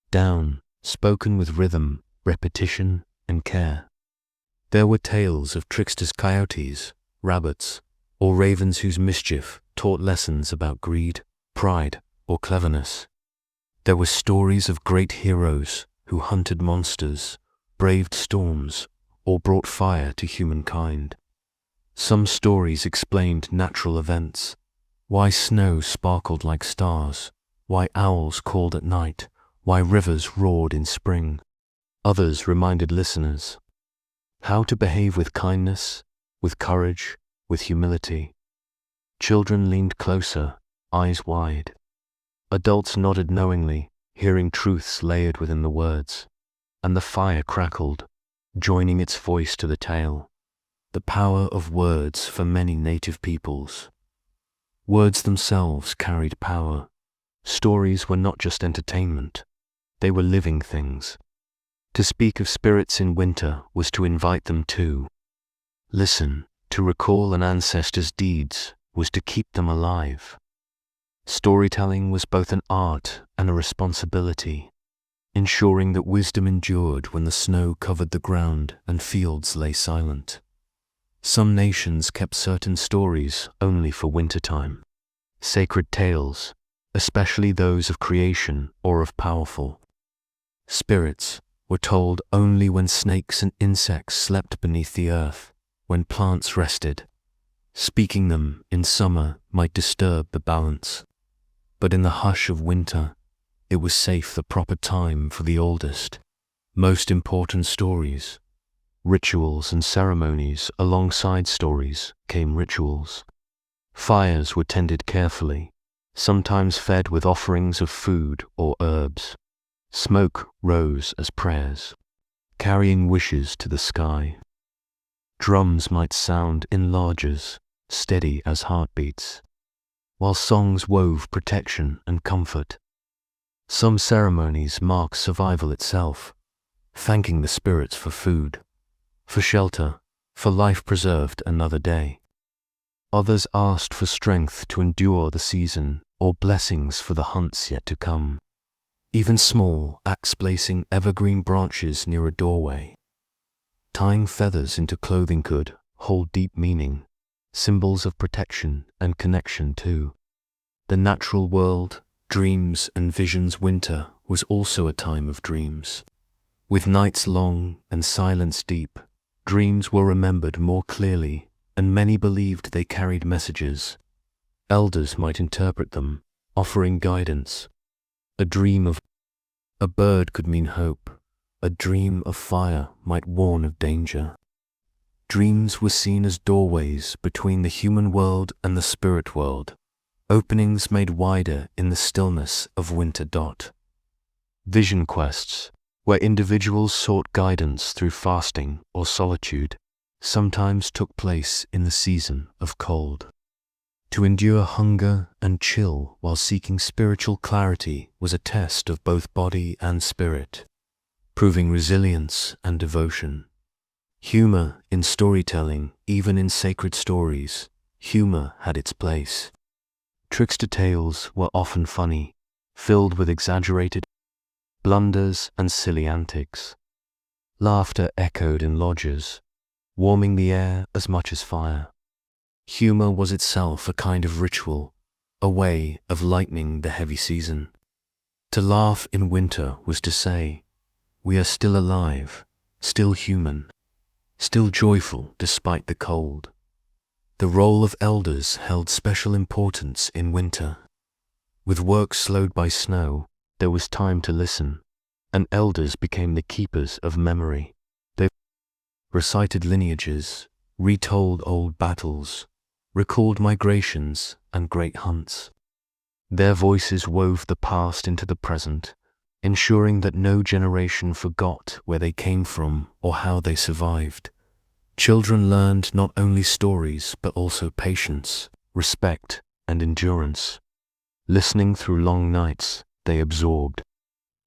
down, spoken with rhythm, repetition, and care. There were tales of tricksters, coyotes, rabbits, or ravens whose mischief taught lessons about greed, pride, or cleverness. There were stories of great heroes who hunted monsters, braved storms, or brought fire to humankind. Some stories explained natural events, why snow sparkled like stars, why owls called at night, why rivers roared in spring. Others reminded listeners how to behave with kindness, with courage, with humility. Children leaned closer, eyes wide. Adults nodded knowingly, hearing truths layered within the words. And the fire crackled, joining its voice to the tale. The power of words for many native peoples. Words themselves carried power. Stories were not just entertainment, they were living things. To speak of spirits in winter was to invite them to listen. To recall an ancestor's deeds was to keep them alive. Storytelling was both an art and a responsibility, ensuring that wisdom endured when the snow covered the ground and fields lay silent. Some nations kept certain stories only for wintertime. Sacred tales, especially those of creation or of powerful spirits, were told only when snakes and insects slept beneath the earth, when plants rested. Speaking them in summer might disturb the balance, but in the hush of winter, it was safe, the proper time for the oldest, most important stories. Rituals and ceremonies. Alongside stories came rituals. Fires were tended carefully, sometimes fed with offerings of food or herbs. Smoke rose as prayers, carrying wishes to the sky. Drums might sound in lodges, steady as heartbeats, while songs wove protection and comfort. Some ceremonies marked survival itself, thanking the spirits for food, for shelter, for life preserved another day. Others asked for strength to endure the season or blessings for the hunts yet to come. Even small acts, placing evergreen branches near a doorway, tying feathers into clothing, could hold deep meaning, symbols of protection and connection too. The natural world, dreams and visions. Winter was also a time of dreams. With nights long and silence deep, dreams were remembered more clearly, and many believed they carried messages. Elders might interpret them, offering guidance. A dream of a bird could mean hope. A dream of fire might warn of danger. Dreams were seen as doorways between the human world and the spirit world, openings made wider in the stillness of winter. Vision quests, where individuals sought guidance through fasting or solitude, sometimes took place in the season of cold. To endure hunger and chill while seeking spiritual clarity was a test of both body and spirit, proving resilience and devotion. Humor in storytelling, even in sacred stories, humor had its place. Trickster tales were often funny, filled with exaggerated blunders and silly antics. Laughter echoed in lodges, warming the air as much as fire. Humor was itself a kind of ritual, a way of lightening the heavy season. To laugh in winter was to say, we are still alive, still human, still joyful despite the cold. The role of elders held special importance in winter. With work slowed by snow, there was time to listen, and elders became the keepers of memory. They recited lineages, retold old battles, recalled migrations and great hunts. Their voices wove the past into the present, ensuring that no generation forgot where they came from or how they survived. Children learned not only stories but also patience, respect, and endurance. Listening through long nights, they absorbed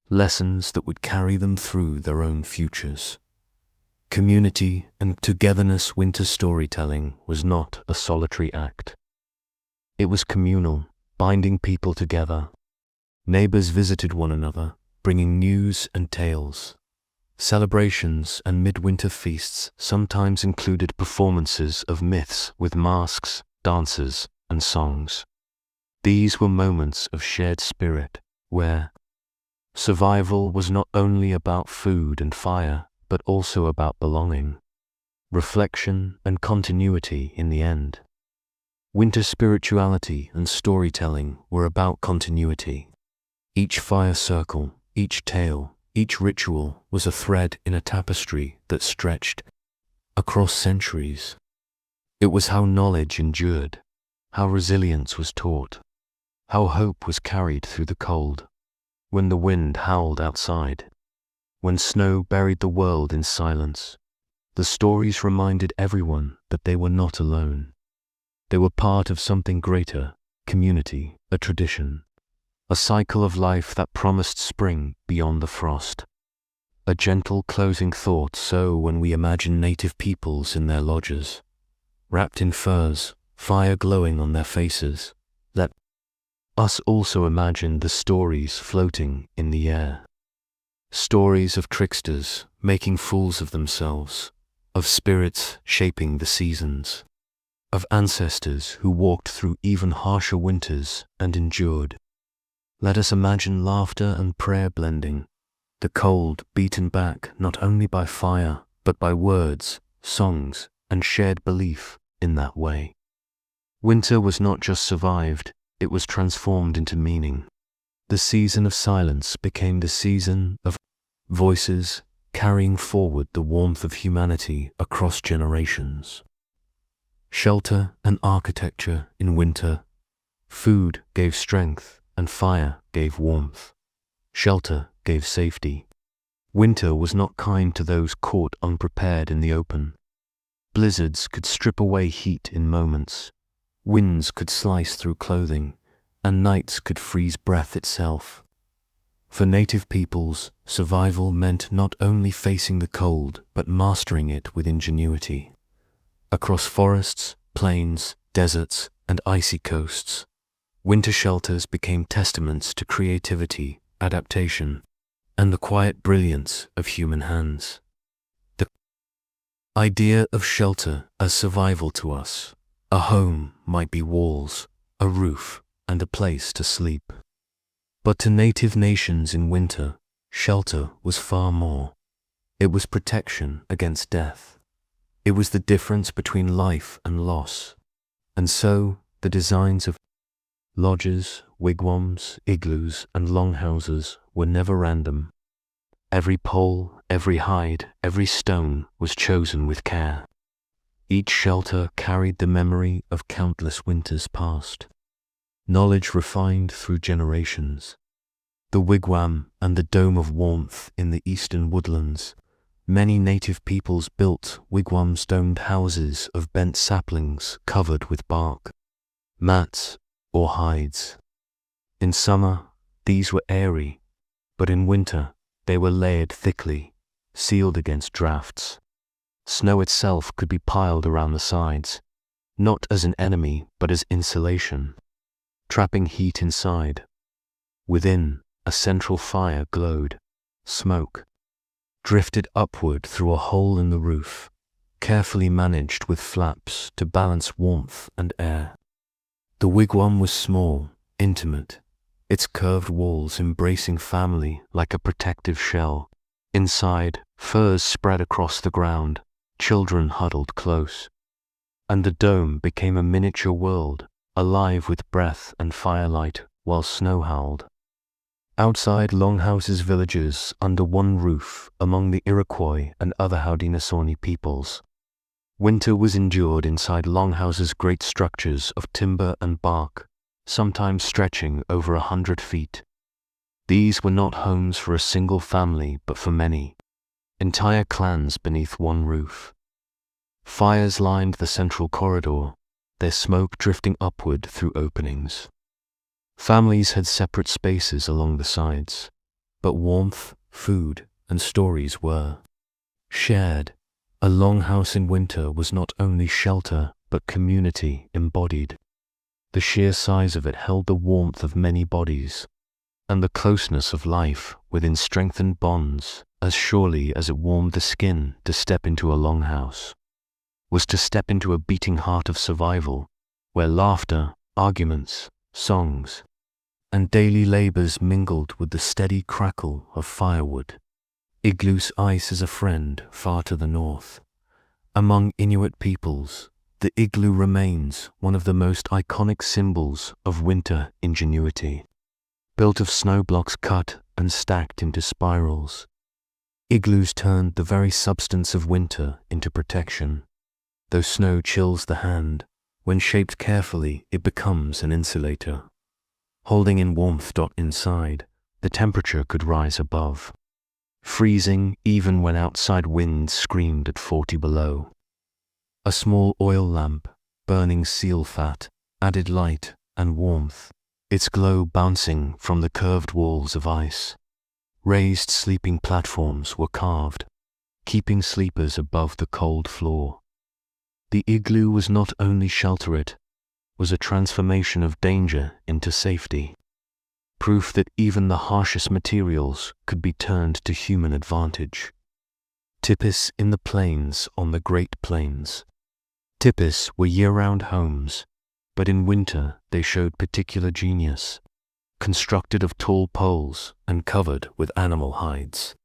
lessons that would carry them through their own futures. Community and togetherness winter storytelling was not a solitary act. It was communal, binding people together. Neighbors visited one another, bringing news and tales. Celebrations and midwinter feasts sometimes included performances of myths with masks, dances, and songs. These were moments of shared spirit, where survival was not only about food and fire, but also about belonging, reflection, and continuity in the end. Winter spirituality and storytelling were about continuity. Each fire circle, each tale, each ritual was a thread in a tapestry that stretched across centuries. It was how knowledge endured, how resilience was taught, how hope was carried through the cold. When the wind howled outside, when snow buried the world in silence, the stories reminded everyone that they were not alone. They were part of something greater, community, a tradition, a cycle of life that promised spring beyond the frost. A gentle closing thought so when we imagine native peoples in their lodges, wrapped in furs, fire glowing on their faces, let us also imagine the stories floating in the air. Stories of tricksters making fools of themselves, of spirits shaping the seasons, of ancestors who walked through even harsher winters and endured. Let us imagine laughter and prayer blending, the cold beaten back not only by fire, but by words, songs, and shared belief in that way. Winter was not just survived, it was transformed into meaning. The season of silence became the season of voices carrying forward the warmth of humanity across generations. Shelter and architecture in winter. Food gave strength and fire gave warmth. Shelter gave safety. Winter was not kind to those caught unprepared in the open. Blizzards could strip away heat in moments. Winds could slice through clothing, and nights could freeze breath itself. For native peoples, survival meant not only facing the cold, but mastering it with ingenuity. Across forests, plains, deserts, and icy coasts, winter shelters became testaments to creativity, adaptation, and the quiet brilliance of human hands. The idea of shelter as survival to us, a home might be walls, a roof, and a place to sleep. But to native nations in winter, shelter was far more. It was protection against death. It was the difference between life and loss. And so, the designs of lodges, wigwams, igloos, and longhouses were never random. Every pole, every hide, every stone was chosen with care. Each shelter carried the memory of countless winters past, knowledge refined through generations. The wigwam and the dome of warmth in the eastern woodlands. Many native peoples built wigwam-domed houses of bent saplings covered with bark, mats, or hides. In summer, these were airy, but in winter, they were layered thickly, sealed against drafts. Snow itself could be piled around the sides, not as an enemy but as insulation, trapping heat inside. Within, a central fire glowed. Smoke drifted upward through a hole in the roof, carefully managed with flaps to balance warmth and air. The wigwam was small, intimate, its curved walls embracing family like a protective shell. Inside, furs spread across the ground, children huddled close. And the dome became a miniature world, alive with breath and firelight while snow howled. Outside Longhouse's villages under one roof among the Iroquois and other Haudenosaunee peoples. Winter was endured inside Longhouse's great structures of timber and bark, sometimes stretching over 100 feet. These were not homes for a single family but for many, entire clans beneath one roof. Fires lined the central corridor, their smoke drifting upward through openings. Families had separate spaces along the sides, but warmth, food, and stories were shared. A longhouse in winter was not only shelter, but community embodied. The sheer size of it held the warmth of many bodies, and the closeness of life within strengthened bonds as surely as it warmed the skin. To step into a longhouse was to step into a beating heart of survival, where laughter, arguments, songs, and daily labors mingled with the steady crackle of firewood. Igloo's ice is a friend far to the north. Among Inuit peoples, the igloo remains one of the most iconic symbols of winter ingenuity. Built of snow blocks cut and stacked into spirals, igloos turned the very substance of winter into protection. Though snow chills the hand, when shaped carefully it becomes an insulator, holding in warmth. Inside, the temperature could rise above, freezing even when outside winds screamed at 40 below. A small oil lamp, burning seal fat, added light and warmth, its glow bouncing from the curved walls of ice. Raised sleeping platforms were carved, keeping sleepers above the cold floor. The igloo was not only shelter, it was a transformation of danger into safety, proof that even the harshest materials could be turned to human advantage. Tipis in the plains on the Great Plains. Tipis were year-round homes, but in winter they showed particular genius, constructed of tall poles and covered with animal hides.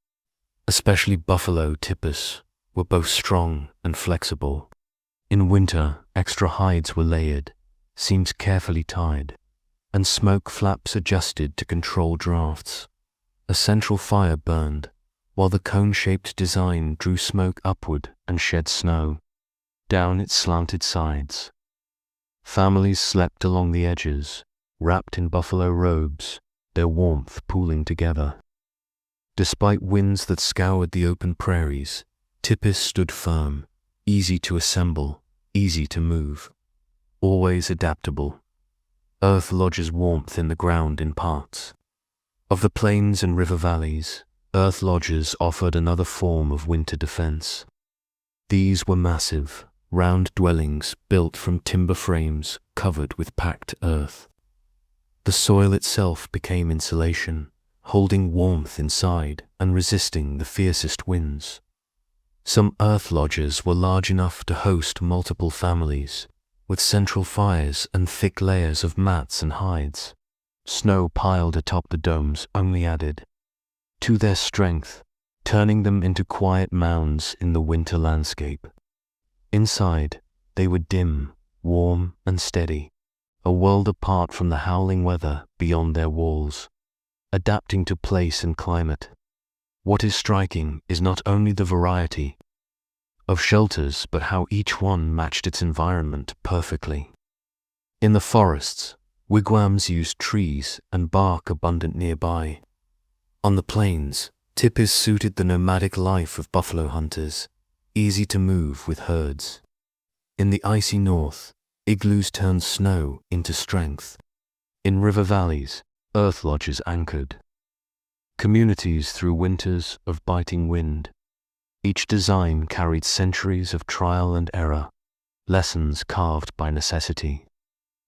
Especially buffalo tipis were both strong and flexible. In winter, extra hides were layered, seams carefully tied, and smoke flaps adjusted to control drafts. A central fire burned, while the cone-shaped design drew smoke upward and shed snow down its slanted sides. Families slept along the edges, wrapped in buffalo robes, their warmth pooling together. Despite winds that scoured the open prairies, tipis stood firm, easy to assemble, easy to move, always adaptable. Earth lodges warmth in the ground in parts. Of the plains and river valleys, earth lodges offered another form of winter defense. These were massive, round dwellings built from timber frames covered with packed earth. The soil itself became insulation, holding warmth inside and resisting the fiercest winds. Some earth lodges were large enough to host multiple families, with central fires and thick layers of mats and hides. Snow piled atop the domes only added to their strength. turning them into quiet mounds in the winter landscape. Inside, they were dim, warm, and steady, a world apart from the howling weather beyond their walls, adapting to place and climate. What is striking is not only the variety of shelters, but how each one matched its environment perfectly. In the forests, wigwams used trees and bark abundant nearby. On the plains, tipis suited the nomadic life of buffalo hunters, easy to move with herds. In the icy north, igloos turned snow into strength. In river valleys, earth lodges anchored communities through winters of biting wind. Each design carried centuries of trial and error, lessons carved by necessity.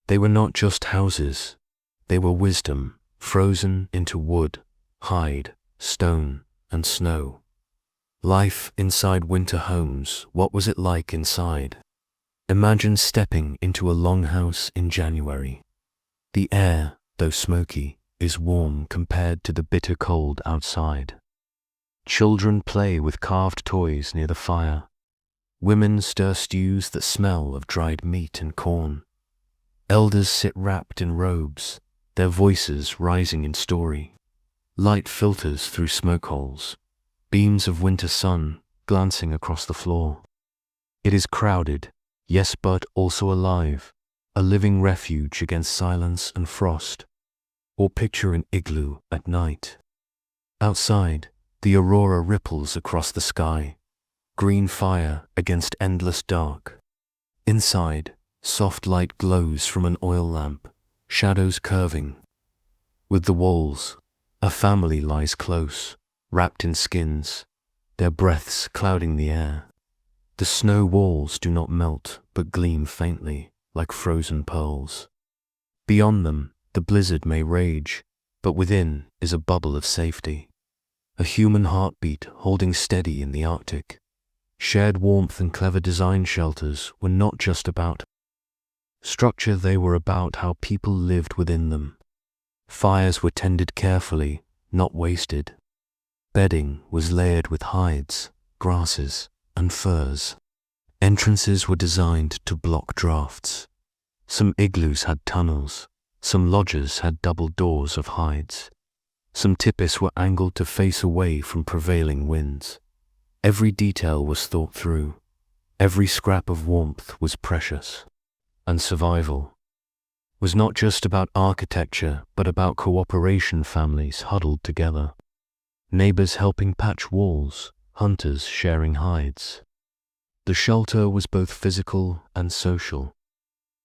They were not just houses, they were wisdom frozen into wood, hide, stone, and snow. Life inside winter homes, what was it like inside? Imagine stepping into a longhouse in January. The air, though smoky, is warm compared to the bitter cold outside. Children play with carved toys near the fire. Women stir stews that smell of dried meat and corn. Elders sit wrapped in robes, their voices rising in story. Light filters through smoke holes, beams of winter sun glancing across the floor. It is crowded, yes, but also alive, a living refuge against silence and frost. Or picture an igloo at night. Outside, the aurora ripples across the sky, green fire against endless dark. Inside, soft light glows from an oil lamp, shadows curving. With the walls, a family lies close, wrapped in skins, their breaths clouding the air. The snow walls do not melt, but gleam faintly, like frozen pearls. Beyond them, the blizzard may rage, but within is a bubble of safety. A human heartbeat holding steady in the Arctic. Shared warmth and clever design shelters were not just about structure, they were about how people lived within them. Fires were tended carefully, not wasted. Bedding was layered with hides, grasses, and furs. Entrances were designed to block drafts. Some igloos had tunnels, some lodges had double doors of hides. Some tipis were angled to face away from prevailing winds. Every detail was thought through. Every scrap of warmth was precious. And survival was not just about architecture, but about cooperation, families huddled together. Neighbors helping patch walls, hunters sharing hides. The shelter was both physical and social.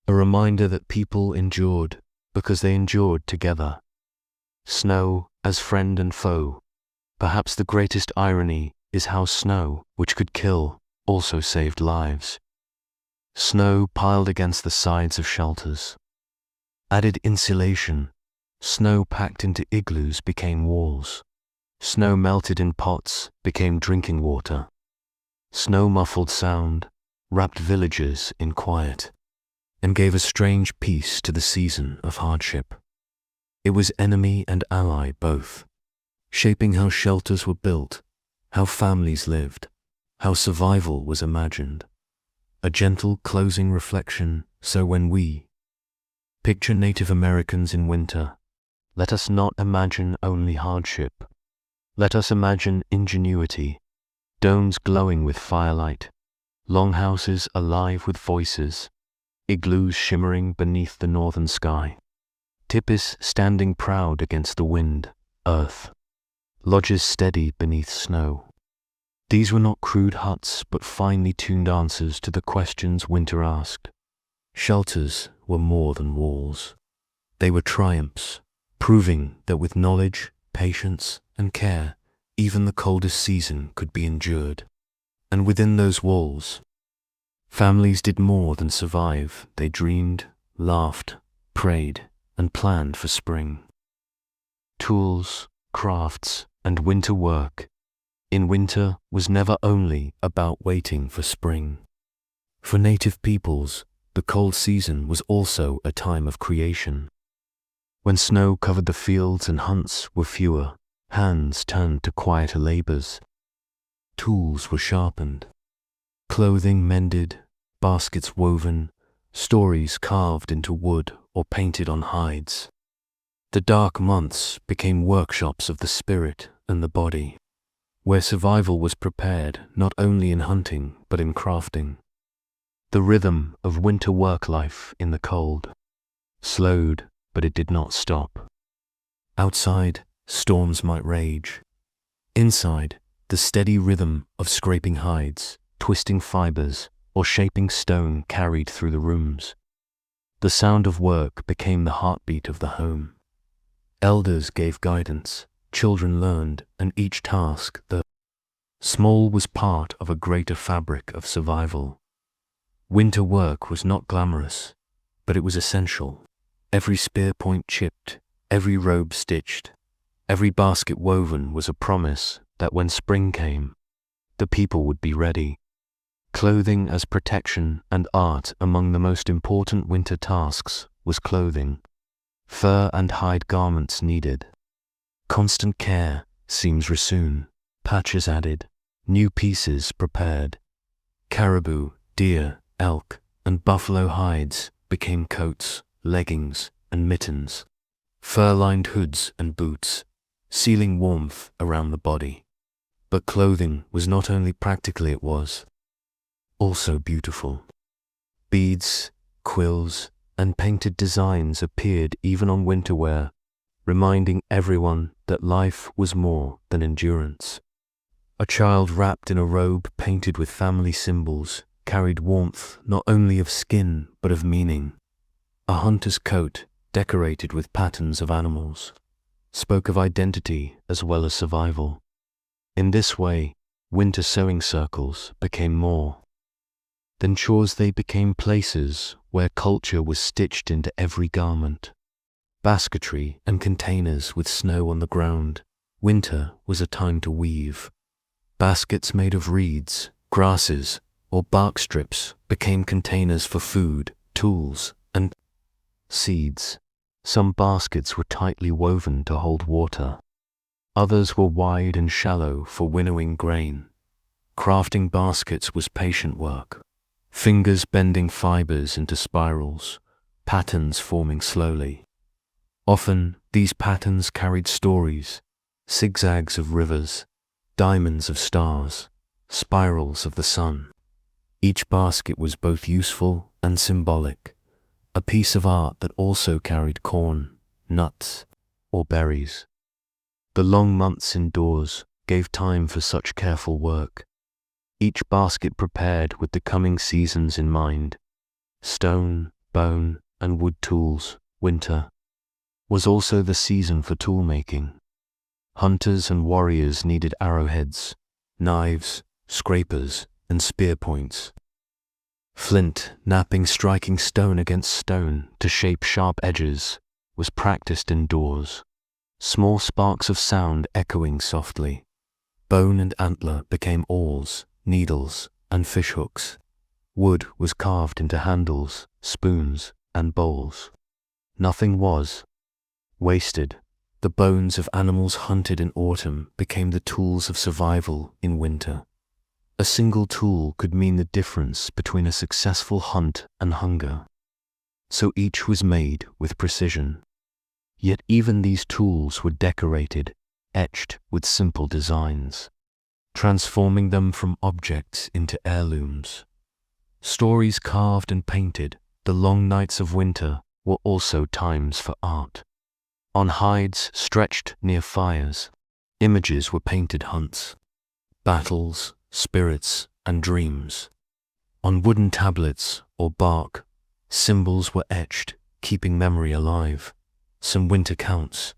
A reminder that people endured because they endured together. Snow as friend and foe. Perhaps the greatest irony is how snow, which could kill, also saved lives. Snow piled against the sides of shelters. Added insulation. Snow packed into igloos became walls. Snow melted in pots became drinking water. Snow muffled sound, wrapped villages in quiet, and gave a strange peace to the season of hardship. It was enemy and ally both, shaping how shelters were built, how families lived, how survival was imagined. A gentle closing reflection, so when we picture Native Americans in winter, let us not imagine only hardship. Let us imagine ingenuity, domes glowing with firelight, longhouses alive with voices, igloos shimmering beneath the northern sky, tipis standing proud against the wind, earth, lodges steady beneath snow. These were not crude huts, but finely tuned answers to the questions winter asked. Shelters were more than walls. They were triumphs, proving that with knowledge, patience, and care, even the coldest season could be endured. And within those walls, families did more than survive. They dreamed, laughed, prayed, and planned for spring. Tools, crafts, and winter work in winter was never only about waiting for spring. For native peoples, the cold season was also a time of creation. When snow covered the fields and hunts were fewer, hands turned to quieter labors, tools were sharpened. Clothing mended, baskets woven, stories carved into wood or painted on hides. The dark months became workshops of the spirit and the body, where survival was prepared not only in hunting but in crafting. The rhythm of winter work life in the cold slowed, but it did not stop. Outside, storms might rage. Inside, the steady rhythm of scraping hides, twisting fibers, or shaping stone carried through the rooms. The sound of work became the heartbeat of the home. Elders gave guidance, children learned, and each task, though small, was part of a greater fabric of survival. Winter work was not glamorous, but it was essential. Every spear point chipped, every robe stitched, every basket woven was a promise that when spring came, the people would be ready. Clothing as protection and art among the most important winter tasks was clothing. Fur and hide garments needed. Constant care, seams resewn, patches added, new pieces prepared. Caribou, deer, elk, and buffalo hides became coats, leggings, and mittens. Fur-lined hoods and boots, sealing warmth around the body. But clothing was not only practical, it was also beautiful. Beads, quills, and painted designs appeared even on winter wear, reminding everyone that life was more than endurance. A child wrapped in a robe painted with family symbols carried warmth not only of skin but of meaning. A hunter's coat, decorated with patterns of animals, spoke of identity as well as survival. In this way, winter sewing circles became more than chores. They became places where culture was stitched into every garment. Basketry and containers with snow on the ground. Winter was a time to weave. Baskets made of reeds, grasses, or bark strips became containers for food, tools, and seeds. Some baskets were tightly woven to hold water. Others were wide and shallow for winnowing grain. Crafting baskets was patient work. Fingers bending fibers into spirals, patterns forming slowly. Often, these patterns carried stories, zigzags of rivers, diamonds of stars, spirals of the sun. Each basket was both useful and symbolic, a piece of art that also carried corn, nuts, or berries. The long months indoors gave time for such careful work. Each basket prepared with the coming seasons in mind. Stone, bone, and wood tools. Winter was also the season for tool making. Hunters and warriors needed arrowheads, knives, scrapers, and spear points. Flint, knapping, striking stone against stone to shape sharp edges, was practiced indoors. Small sparks of sound echoing softly. Bone and antler became awls, needles, and fishhooks. Wood was carved into handles, spoons, and bowls. Nothing was wasted. The bones of animals hunted in autumn became the tools of survival in winter. A single tool could mean the difference between a successful hunt and hunger. So each was made with precision. Yet even these tools were decorated, etched with simple designs, transforming them from objects into heirlooms. Stories carved and painted, the long nights of winter were also times for art. On hides stretched near fires, images were painted: hunts, battles, spirits, and dreams. On wooden tablets or bark, symbols were etched, keeping memory alive. Some winter counts,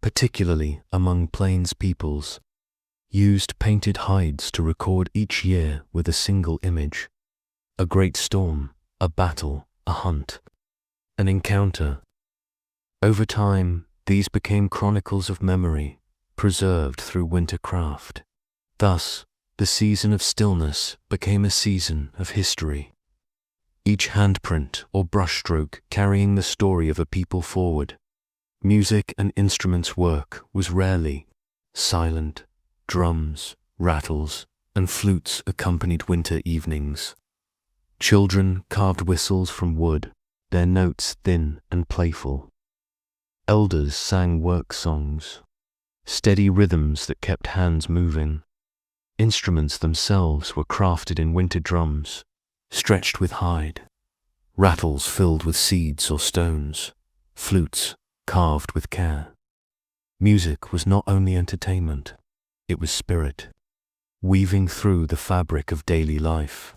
particularly among plains peoples, used painted hides to record each year with a single image. A great storm, a battle, a hunt, an encounter. Over time, these became chronicles of memory, preserved through winter craft. Thus, the season of stillness became a season of history. Each handprint or brushstroke carrying the story of a people forward. Music and instruments work was rarely silent. Drums, rattles, and flutes accompanied winter evenings. Children carved whistles from wood, their notes thin and playful. Elders sang work songs, steady rhythms that kept hands moving. Instruments themselves were crafted in winter drums, stretched with hide, rattles filled with seeds or stones, flutes carved with care. Music was not only entertainment, it was spirit, weaving through the fabric of daily life.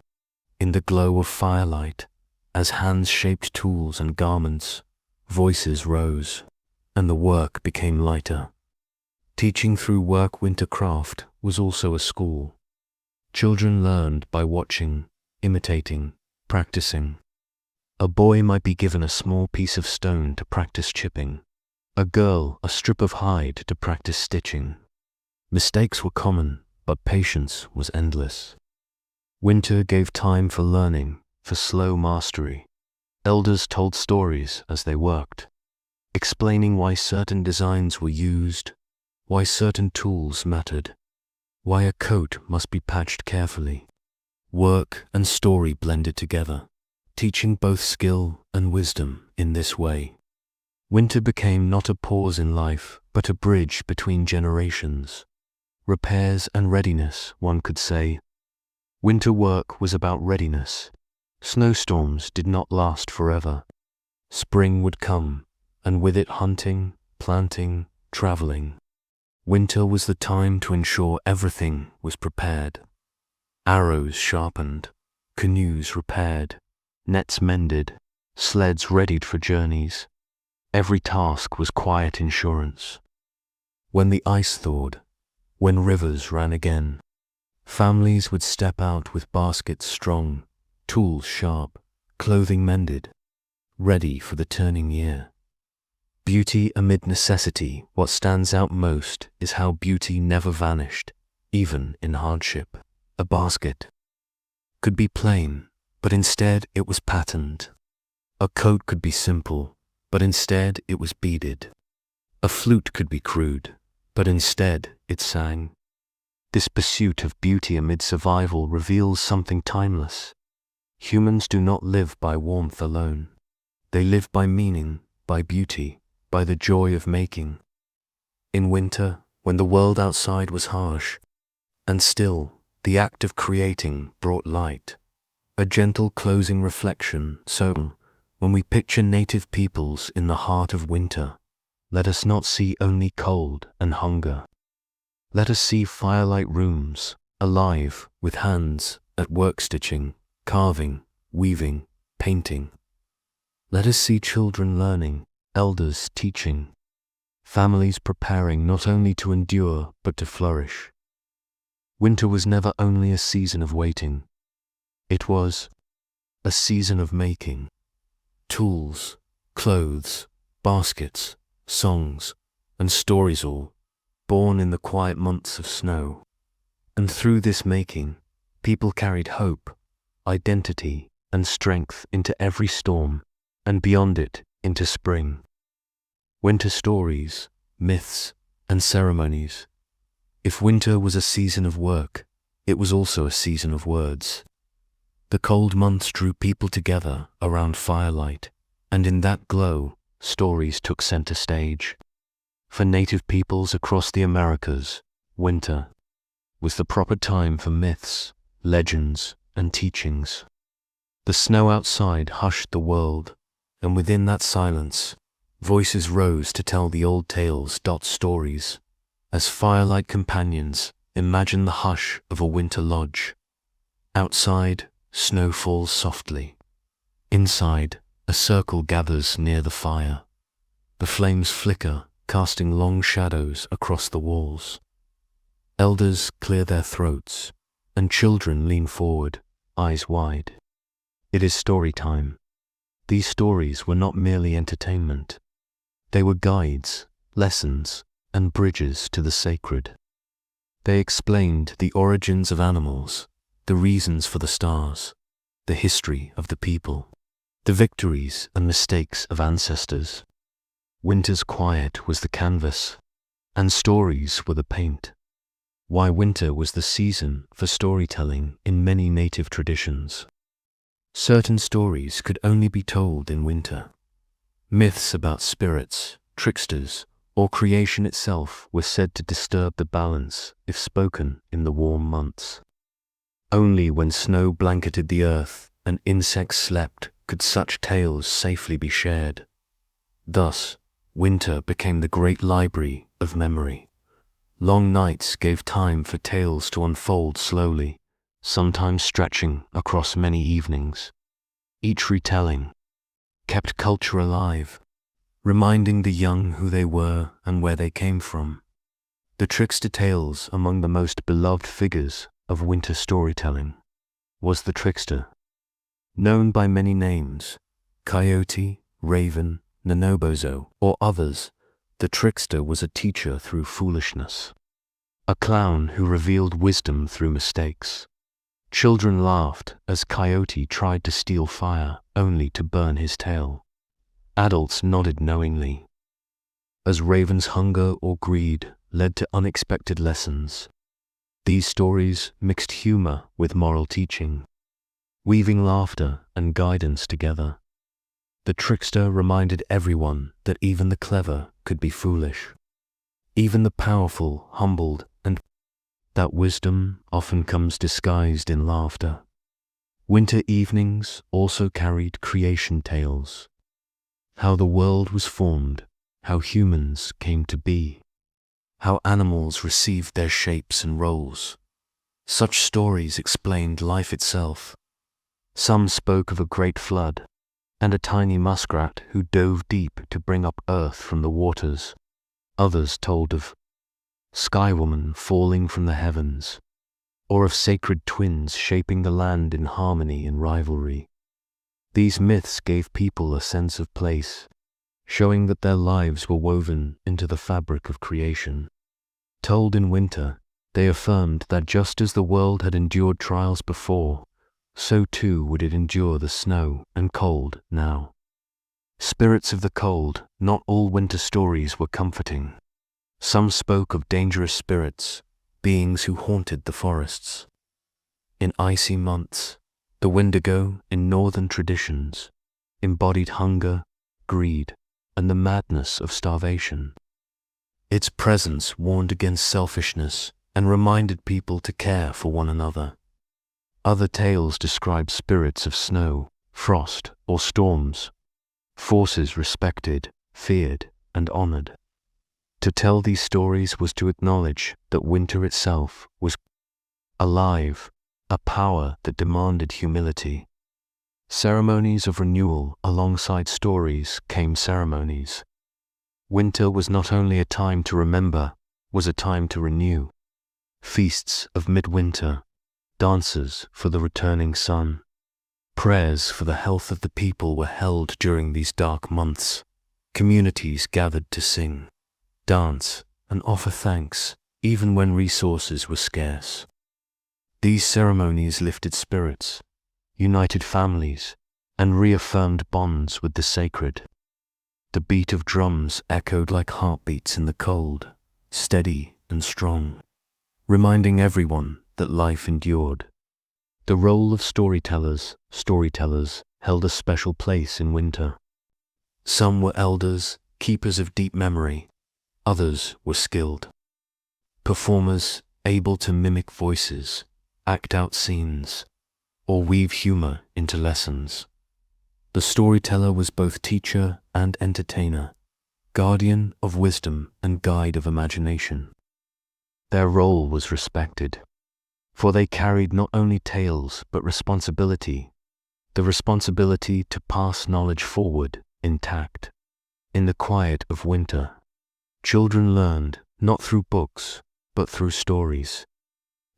In the glow of firelight, as hands shaped tools and garments, voices rose, and the work became lighter. Teaching through work winter craft was also a school. Children learned by watching, imitating, practicing. A boy might be given a small piece of stone to practice chipping, a girl a strip of hide to practice stitching. Mistakes were common, but patience was endless. Winter gave time for learning, for slow mastery. Elders told stories as they worked, explaining why certain designs were used, why certain tools mattered, why a coat must be patched carefully. Work and story blended together, teaching both skill and wisdom in this way. Winter became not a pause in life, but a bridge between generations. Repairs and readiness, one could say. Winter work was about readiness. Snowstorms did not last forever. Spring would come, and with it hunting, planting, traveling. Winter was the time to ensure everything was prepared. Arrows sharpened, canoes repaired, nets mended, sleds readied for journeys. Every task was quiet insurance. When the ice thawed, when rivers ran again, families would step out with baskets strong, tools sharp, clothing mended, ready for the turning year. Beauty amid necessity, what stands out most is how beauty never vanished, even in hardship. A basket could be plain, but instead it was patterned. A coat could be simple, but instead it was beaded. A flute could be crude, but instead it sang. This pursuit of beauty amid survival reveals something timeless. Humans do not live by warmth alone. They live by meaning, by beauty, by the joy of making. In winter, when the world outside was harsh, and still, the act of creating brought light, a gentle closing reflection. So, when we picture native peoples in the heart of winter, let us not see only cold and hunger. Let us see firelight rooms, alive with hands at work stitching, carving, weaving, painting. Let us see children learning, elders teaching, families preparing not only to endure but to flourish. Winter was never only a season of waiting. It was a season of making. Tools, clothes, baskets, songs, and stories all born in the quiet months of snow. And through this making, people carried hope, identity, and strength into every storm, and beyond it into spring. Winter stories, myths, and ceremonies. If winter was a season of work, it was also a season of words. The cold months drew people together around firelight, and in that glow, stories took center stage. For native peoples across the Americas, winter was the proper time for myths, legends, and teachings. The snow outside hushed the world, and within that silence, voices rose to tell the old tales. Stories, as firelight companions, imagine the hush of a winter lodge. Outside, snow falls softly. Inside, a circle gathers near the fire. The flames flicker, casting long shadows across the walls. Elders clear their throats, and children lean forward, eyes wide. It is story time. These stories were not merely entertainment. They were guides, lessons, and bridges to the sacred. They explained the origins of animals, the reasons for the stars, the history of the people, the victories and mistakes of ancestors. Winter's quiet was the canvas, and stories were the paint. Why winter was the season for storytelling in many native traditions. Certain stories could only be told in winter. Myths about spirits, tricksters, or creation itself were said to disturb the balance if spoken in the warm months. Only when snow blanketed the earth and insects slept could such tales safely be shared. Thus, winter became the great library of memory. Long nights gave time for tales to unfold slowly, sometimes stretching across many evenings. Each retelling kept culture alive, reminding the young who they were and where they came from. The trickster tales among the most beloved figures of winter storytelling was the trickster. Known by many names, coyote, raven, nanobozo, or others, the trickster was a teacher through foolishness. A clown who revealed wisdom through mistakes. Children laughed as Coyote tried to steal fire only to burn his tail. Adults nodded knowingly, as Raven's hunger or greed led to unexpected lessons. These stories mixed humor with moral teaching, weaving laughter and guidance together. The trickster reminded everyone that even the clever could be foolish. Even the powerful humbled, and that wisdom often comes disguised in laughter. Winter evenings also carried creation tales. How the world was formed, how humans came to be, how animals received their shapes and roles. Such stories explained life itself. Some spoke of a great flood, and a tiny muskrat who dove deep to bring up earth from the waters. Others told of sky woman falling from the heavens, or of sacred twins shaping the land in harmony and rivalry. These myths gave people a sense of place, showing that their lives were woven into the fabric of creation. Told in winter, they affirmed that just as the world had endured trials before, so too would it endure the snow and cold now. Spirits of the cold, not all winter stories were comforting. Some spoke of dangerous spirits, beings who haunted the forests. In icy months, the Wendigo, in northern traditions, embodied hunger, greed, and the madness of starvation. Its presence warned against selfishness and reminded people to care for one another. Other tales described spirits of snow, frost, or storms, forces respected, feared, and honored. To tell these stories was to acknowledge that winter itself was alive, a power that demanded humility. Ceremonies of renewal alongside stories came ceremonies. Winter was not only a time to remember, was a time to renew. Feasts of midwinter, dances for the returning sun, prayers for the health of the people were held during these dark months. Communities gathered to sing, dance, and offer thanks, even when resources were scarce. These ceremonies lifted spirits, united families, and reaffirmed bonds with the sacred. The beat of drums echoed like heartbeats in the cold, steady and strong, reminding everyone that life endured. The role of storytellers held a special place in winter. Some were elders, keepers of deep memory. Others were skilled performers, able to mimic voices, act out scenes, or weave humor into lessons. The storyteller was both teacher and entertainer, guardian of wisdom and guide of imagination. Their role was respected, for they carried not only tales but responsibility, the responsibility to pass knowledge forward intact. In the quiet of winter, children learned not through books but through stories,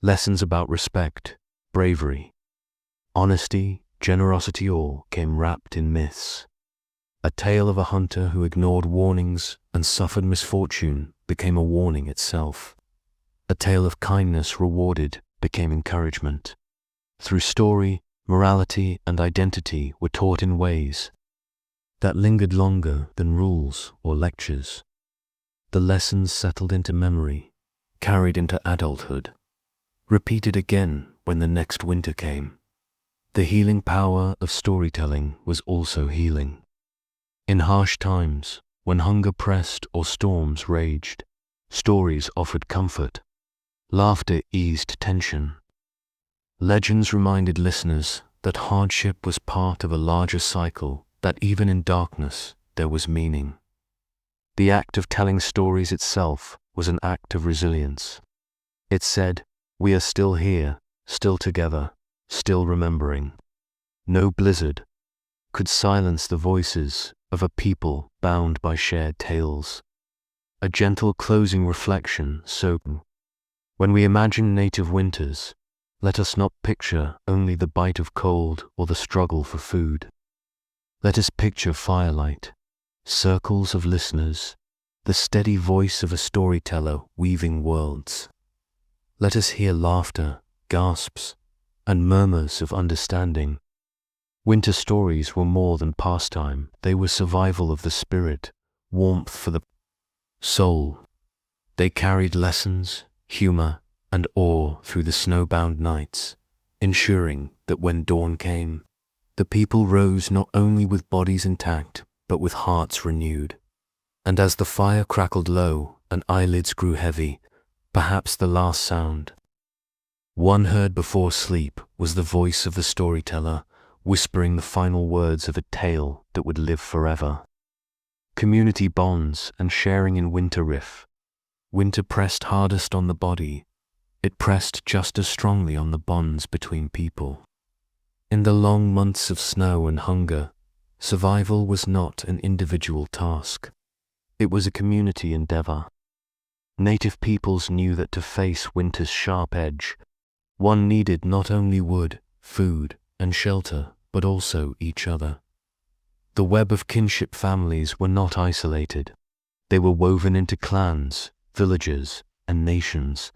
lessons about respect, bravery, honesty, generosity, all came wrapped in myths. A tale of a hunter who ignored warnings and suffered misfortune became a warning itself. A tale of kindness rewarded became encouragement. Through story, morality and identity were taught in ways that lingered longer than rules or lectures. The lessons settled into memory, carried into adulthood, repeated again when the next winter came. The healing power of storytelling was also healing. In harsh times, when hunger pressed or storms raged, stories offered comfort. Laughter eased tension. Legends reminded listeners that hardship was part of a larger cycle, that even in darkness there was meaning. The act of telling stories itself was an act of resilience. It said, "We are still here, still together, still remembering." No blizzard could silence the voices of a people bound by shared tales. A gentle closing reflection, so when we imagine native winters, let us not picture only the bite of cold or the struggle for food. Let us picture firelight, circles of listeners, the steady voice of a storyteller weaving worlds. Let us hear laughter, gasps, and murmurs of understanding. Winter stories were more than pastime, they were survival of the spirit, warmth for the soul. They carried lessons, humor, and awe through the snowbound nights, ensuring that when dawn came, the people rose not only with bodies intact, but with hearts renewed. And as the fire crackled low and eyelids grew heavy, perhaps the last sound one heard before sleep was the voice of the storyteller, whispering the final words of a tale that would live forever. Community bonds and sharing in winter riff. Winter pressed hardest on the body. It pressed just as strongly on the bonds between people. In the long months of snow and hunger, survival was not an individual task. It was a community endeavor. Native peoples knew that to face winter's sharp edge, one needed not only wood, food, and shelter, but also each other. The web of kinship families were not isolated. They were woven into clans, villages, and nations.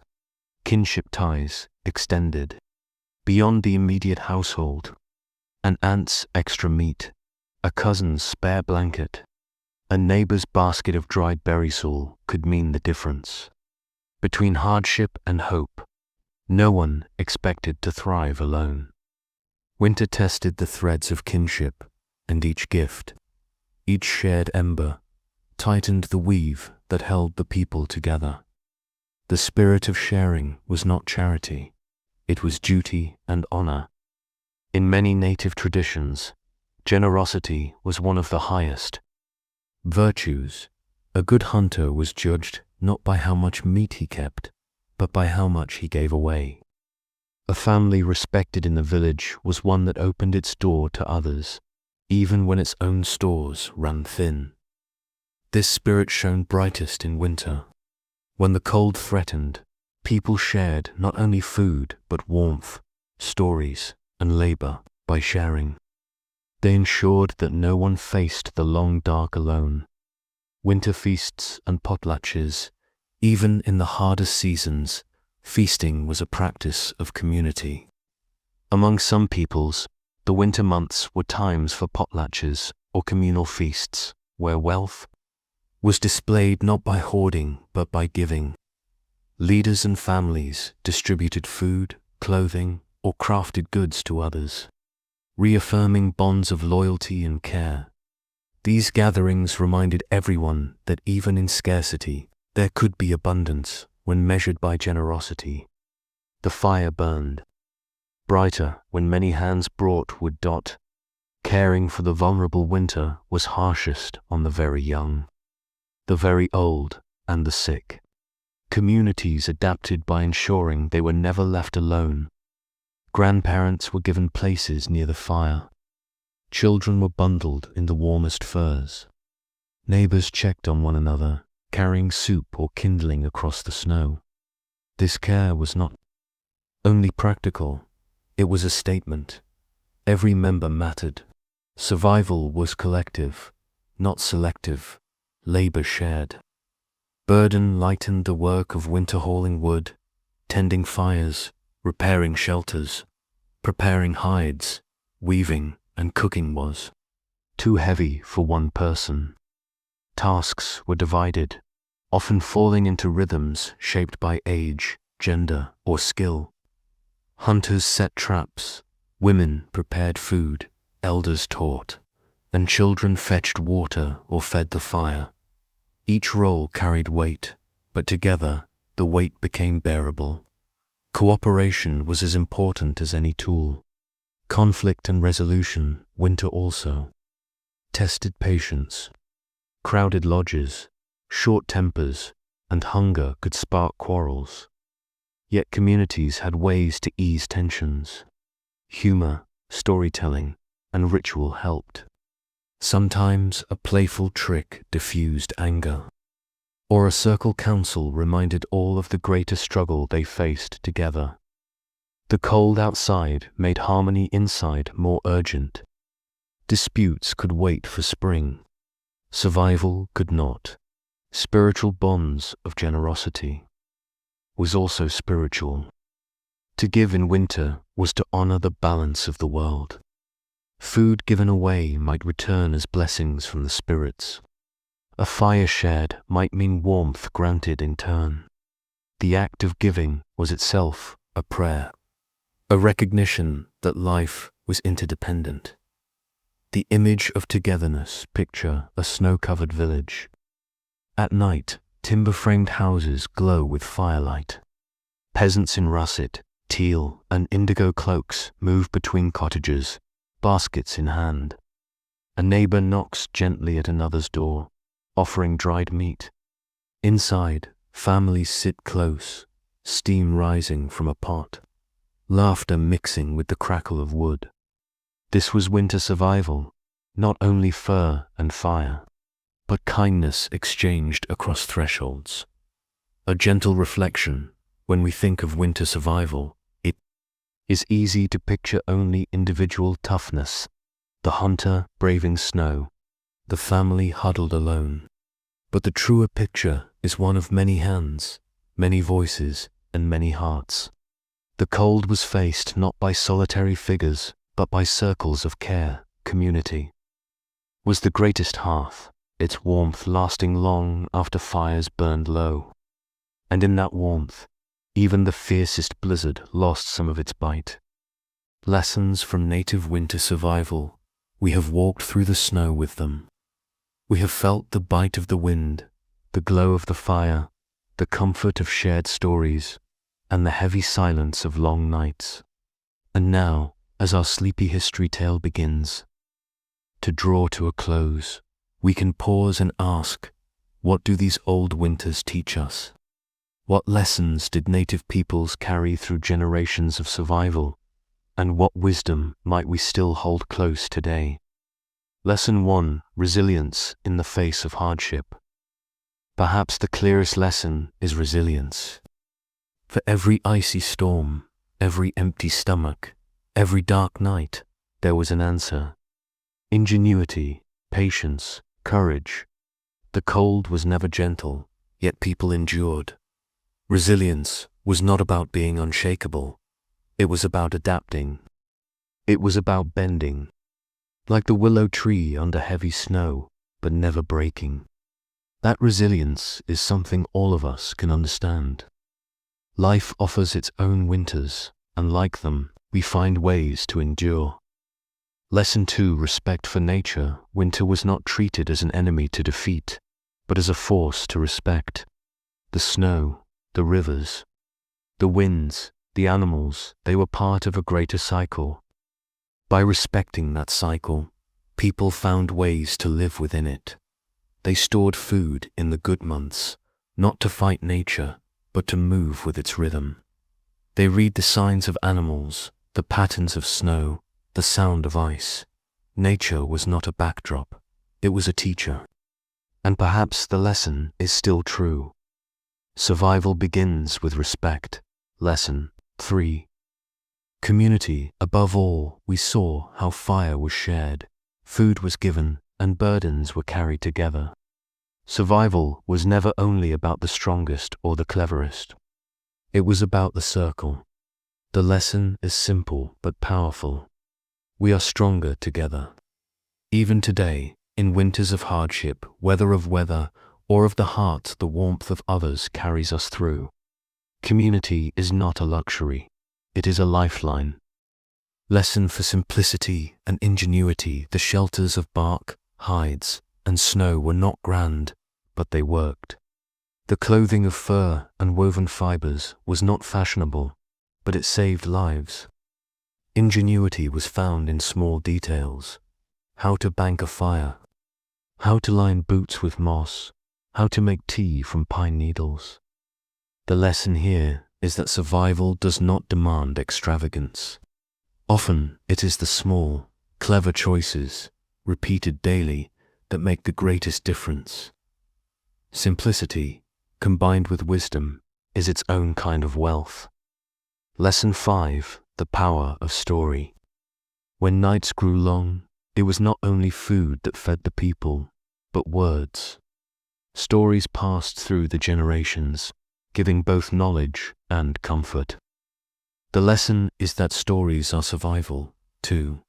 Kinship ties extended beyond the immediate household. An aunt's extra meat, a cousin's spare blanket, a neighbor's basket of dried berry soul could mean the difference. Between hardship and hope, no one expected to thrive alone. Winter tested the threads of kinship, and each gift, each shared ember, tightened the weave that held the people together. The spirit of sharing was not charity, it was duty and honor. In many native traditions, generosity was one of the highest virtues. A good hunter was judged not by how much meat he kept, but by how much he gave away. A family respected in the village was one that opened its door to others, even when its own stores ran thin. This spirit shone brightest in winter. When the cold threatened, people shared not only food but warmth, stories, and labor. By sharing, they ensured that no one faced the long dark alone. Winter feasts and potlatches, even in the hardest seasons, feasting was a practice of community. Among some peoples, the winter months were times for potlatches or communal feasts, where wealth was displayed not by hoarding but by giving. Leaders and families distributed food, clothing, or crafted goods to others, reaffirming bonds of loyalty and care. These gatherings reminded everyone that even in scarcity, there could be abundance when measured by generosity. The fire burned brighter when many hands brought wood. Caring for the vulnerable winter was harshest on the very young, the very old, and the sick. Communities adapted by ensuring they were never left alone. Grandparents were given places near the fire. Children were bundled in the warmest furs. Neighbors checked on one another, carrying soup or kindling across the snow. This care was not only practical, it was a statement. Every member mattered. Survival was collective, not selective. Labor shared. Burden lightened the work of winter hauling wood, tending fires, repairing shelters, preparing hides, weaving and cooking was too heavy for one person. Tasks were divided. often falling into rhythms shaped by age, gender, or skill. Hunters set traps, women prepared food, elders taught, and children fetched water or fed the fire. Each role carried weight, but together the weight became bearable. Cooperation was as important as any tool. Conflict and resolution, winter also, tested patience. Crowded lodges, short tempers, and hunger could spark quarrels. Yet communities had ways to ease tensions. Humor, storytelling, and ritual helped. Sometimes a playful trick diffused anger, or a circle council reminded all of the greater struggle they faced together. The cold outside made harmony inside more urgent. Disputes could wait for spring. Survival could not. Spiritual bonds of generosity was also spiritual. To give in winter was to honor the balance of the world. Food given away might return as blessings from the spirits. A fire shared might mean warmth granted in turn. The act of giving was itself a prayer, a recognition that life was interdependent. The image of togetherness, picture a snow-covered village. At night, timber-framed houses glow with firelight. Peasants in russet, teal, and indigo cloaks move between cottages, baskets in hand. A neighbor knocks gently at another's door, offering dried meat. Inside, families sit close, steam rising from a pot, laughter mixing with the crackle of wood. This was winter survival, not only fur and fire, but kindness exchanged across thresholds. A gentle reflection, when we think of winter survival, it is easy to picture only individual toughness, the hunter braving snow, the family huddled alone. But the truer picture is one of many hands, many voices, and many hearts. The cold was faced not by solitary figures, but by circles of care, community. Was the greatest hearth, its warmth lasting long after fires burned low. And in that warmth, even the fiercest blizzard lost some of its bite. Lessons from native winter survival, we have walked through the snow with them. We have felt the bite of the wind, the glow of the fire, the comfort of shared stories, and the heavy silence of long nights. And now, as our sleepy history tale begins to draw to a close, we can pause and ask, what do these old winters teach us? What lessons did native peoples carry through generations of survival? And what wisdom might we still hold close today? Lesson 1: Resilience in the face of hardship. Perhaps the clearest lesson is resilience. For every icy storm, every empty stomach, every dark night, there was an answer. Ingenuity, patience, courage. The cold was never gentle, yet people endured. Resilience was not about being unshakable. It was about adapting. It was about bending, like the willow tree under heavy snow, but never breaking. That resilience is something all of us can understand. Life offers its own winters, and like them, we find ways to endure. Lesson 2: Respect for nature. Winter was not treated as an enemy to defeat, but as a force to respect. The snow, the rivers, the winds, the animals, they were part of a greater cycle. By respecting that cycle, people found ways to live within it. They stored food in the good months, not to fight nature, but to move with its rhythm. They read the signs of animals, the patterns of snow, the sound of ice. Nature was not a backdrop, it was a teacher. And perhaps the lesson is still true. Survival begins with respect. Lesson 3. Community. Above all, we saw how fire was shared, food was given, and burdens were carried together. Survival was never only about the strongest or the cleverest. It was about the circle. The lesson is simple but powerful. We are stronger together. Even today, in winters of hardship, whether of weather or of the heart the warmth of others carries us through. Community is not a luxury, it is a lifeline. Lesson for simplicity and ingenuity. The shelters of bark, hides, and snow were not grand, but they worked. The clothing of fur and woven fibers was not fashionable, but it saved lives. Ingenuity was found in small details. How to bank a fire, how to line boots with moss, how to make tea from pine needles. The lesson here is that survival does not demand extravagance. Often it is the small, clever choices, repeated daily, that make the greatest difference. Simplicity, combined with wisdom, is its own kind of wealth. Lesson 5. The power of story. When nights grew long, it was not only food that fed the people, but words. Stories passed through the generations, giving both knowledge and comfort. The lesson is that stories are survival, too.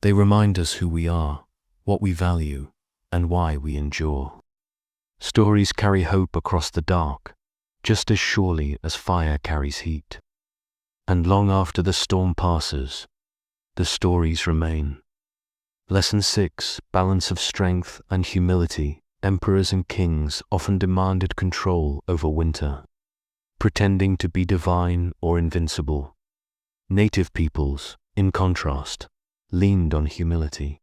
They remind us who we are, what we value, and why we endure. Stories carry hope across the dark, just as surely as fire carries heat. And long after the storm passes, the stories remain. Lesson 6. Balance of strength and humility. Emperors and kings often demanded control over winter, pretending to be divine or invincible. Native peoples, in contrast, leaned on humility.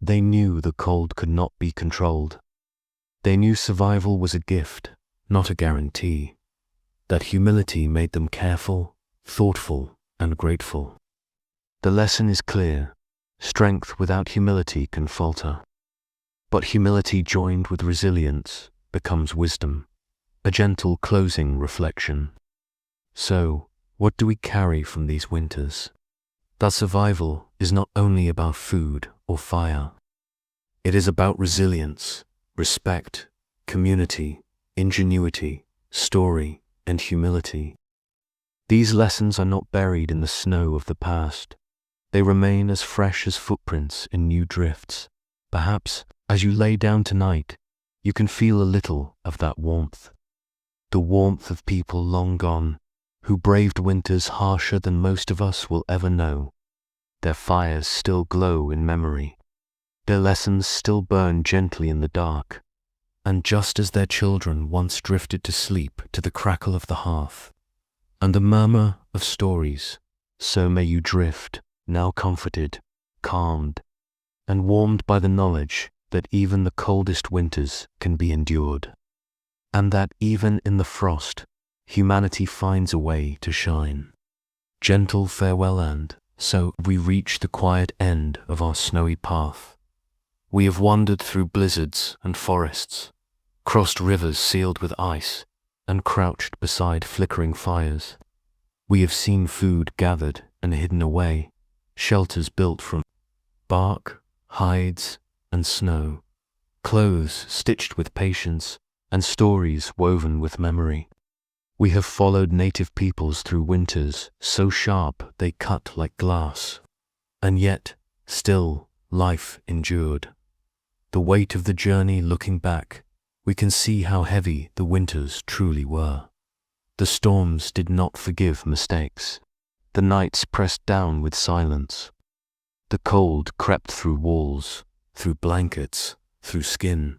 They knew the cold could not be controlled. They knew survival was a gift, not a guarantee. That humility made them careful, thoughtful, and grateful. The lesson is clear. Strength without humility can falter. But humility joined with resilience becomes wisdom, a gentle closing reflection. So, what do we carry from these winters? That survival is not only about food or fire. It is about resilience, respect, community, ingenuity, story, and humility. These lessons are not buried in the snow of the past. They remain as fresh as footprints in new drifts. Perhaps, as you lay down tonight, you can feel a little of that warmth. The warmth of people long gone, who braved winters harsher than most of us will ever know. Their fires still glow in memory. Their lessons still burn gently in the dark. And just as their children once drifted to sleep to the crackle of the hearth and the murmur of stories, so may you drift, now comforted, calmed, and warmed by the knowledge that even the coldest winters can be endured, and that even in the frost, humanity finds a way to shine. Gentle farewell, and so we reach the quiet end of our snowy path. We have wandered through blizzards and forests, crossed rivers sealed with ice, and crouched beside flickering fires. We have seen food gathered and hidden away, shelters built from bark, hides, and snow, clothes stitched with patience, and stories woven with memory. We have followed native peoples through winters so sharp they cut like glass, and yet, still, life endured. The weight of the journey looking back, we can see how heavy the winters truly were. The storms did not forgive mistakes. The nights pressed down with silence. The cold crept through walls, through blankets, through skin.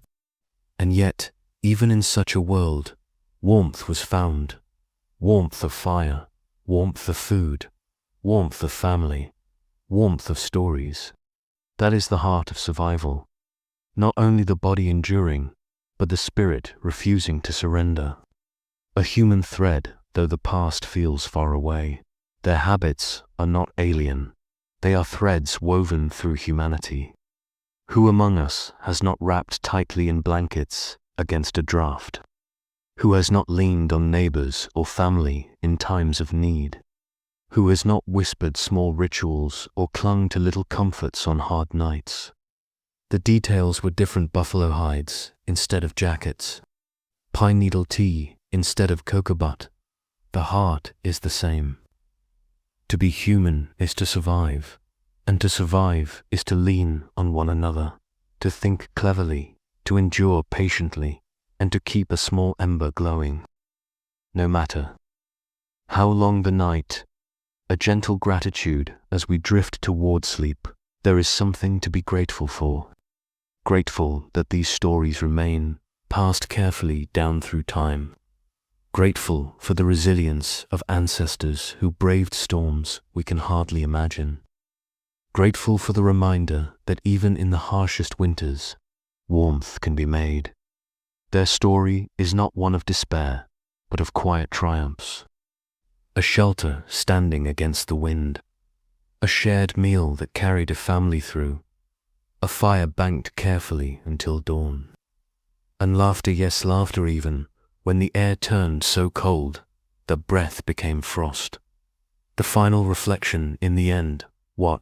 And yet, even in such a world, warmth was found. Warmth of fire, warmth of food, warmth of family, warmth of stories. That is the heart of survival. Not only the body enduring, but the spirit refusing to surrender. A human thread, though the past feels far away. Their habits are not alien. They are threads woven through humanity. Who among us has not wrapped tightly in blankets against a draft? Who has not leaned on neighbors or family in times of need? Who has not whispered small rituals or clung to little comforts on hard nights? The details were different buffalo hides instead of jackets, pine needle tea instead of cocoa butt. The heart is the same. To be human is to survive, and to survive is to lean on one another, to think cleverly, to endure patiently, and to keep a small ember glowing. No matter how long the night, a gentle gratitude as we drift toward sleep, there is something to be grateful for. Grateful that these stories remain, passed carefully down through time. Grateful for the resilience of ancestors who braved storms we can hardly imagine. Grateful for the reminder that even in the harshest winters, warmth can be made. Their story is not one of despair, but of quiet triumphs. A shelter standing against the wind. A shared meal that carried a family through. A fire banked carefully until dawn. And laughter, yes, laughter even, when the air turned so cold that breath became frost. The final reflection in the end, what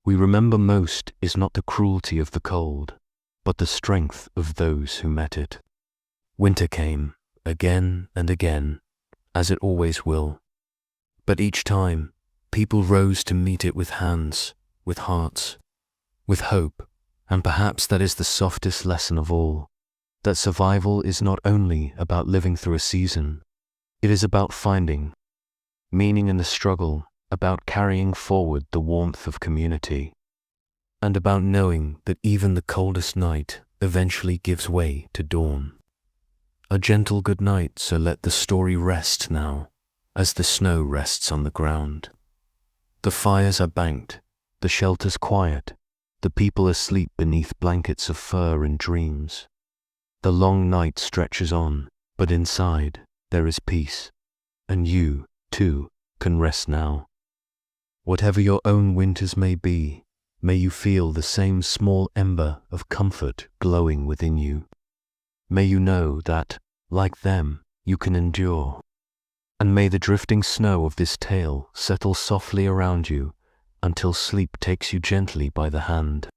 we remember most is not the cruelty of the cold, but the strength of those who met it. Winter came, again and again, as it always will. But each time, people rose to meet it with hands, with hearts, with hope, and perhaps that is the softest lesson of all, that survival is not only about living through a season, it is about finding meaning in the struggle, about carrying forward the warmth of community, and about knowing that even the coldest night eventually gives way to dawn. A gentle good night, so let the story rest now, as the snow rests on the ground. The fires are banked, the shelters quiet, the people asleep beneath blankets of fur and dreams. The long night stretches on, but inside there is peace, and you, too, can rest now. Whatever your own winters may be, may you feel the same small ember of comfort glowing within you. May you know that, like them, you can endure. And may the drifting snow of this tale settle softly around you until sleep takes you gently by the hand.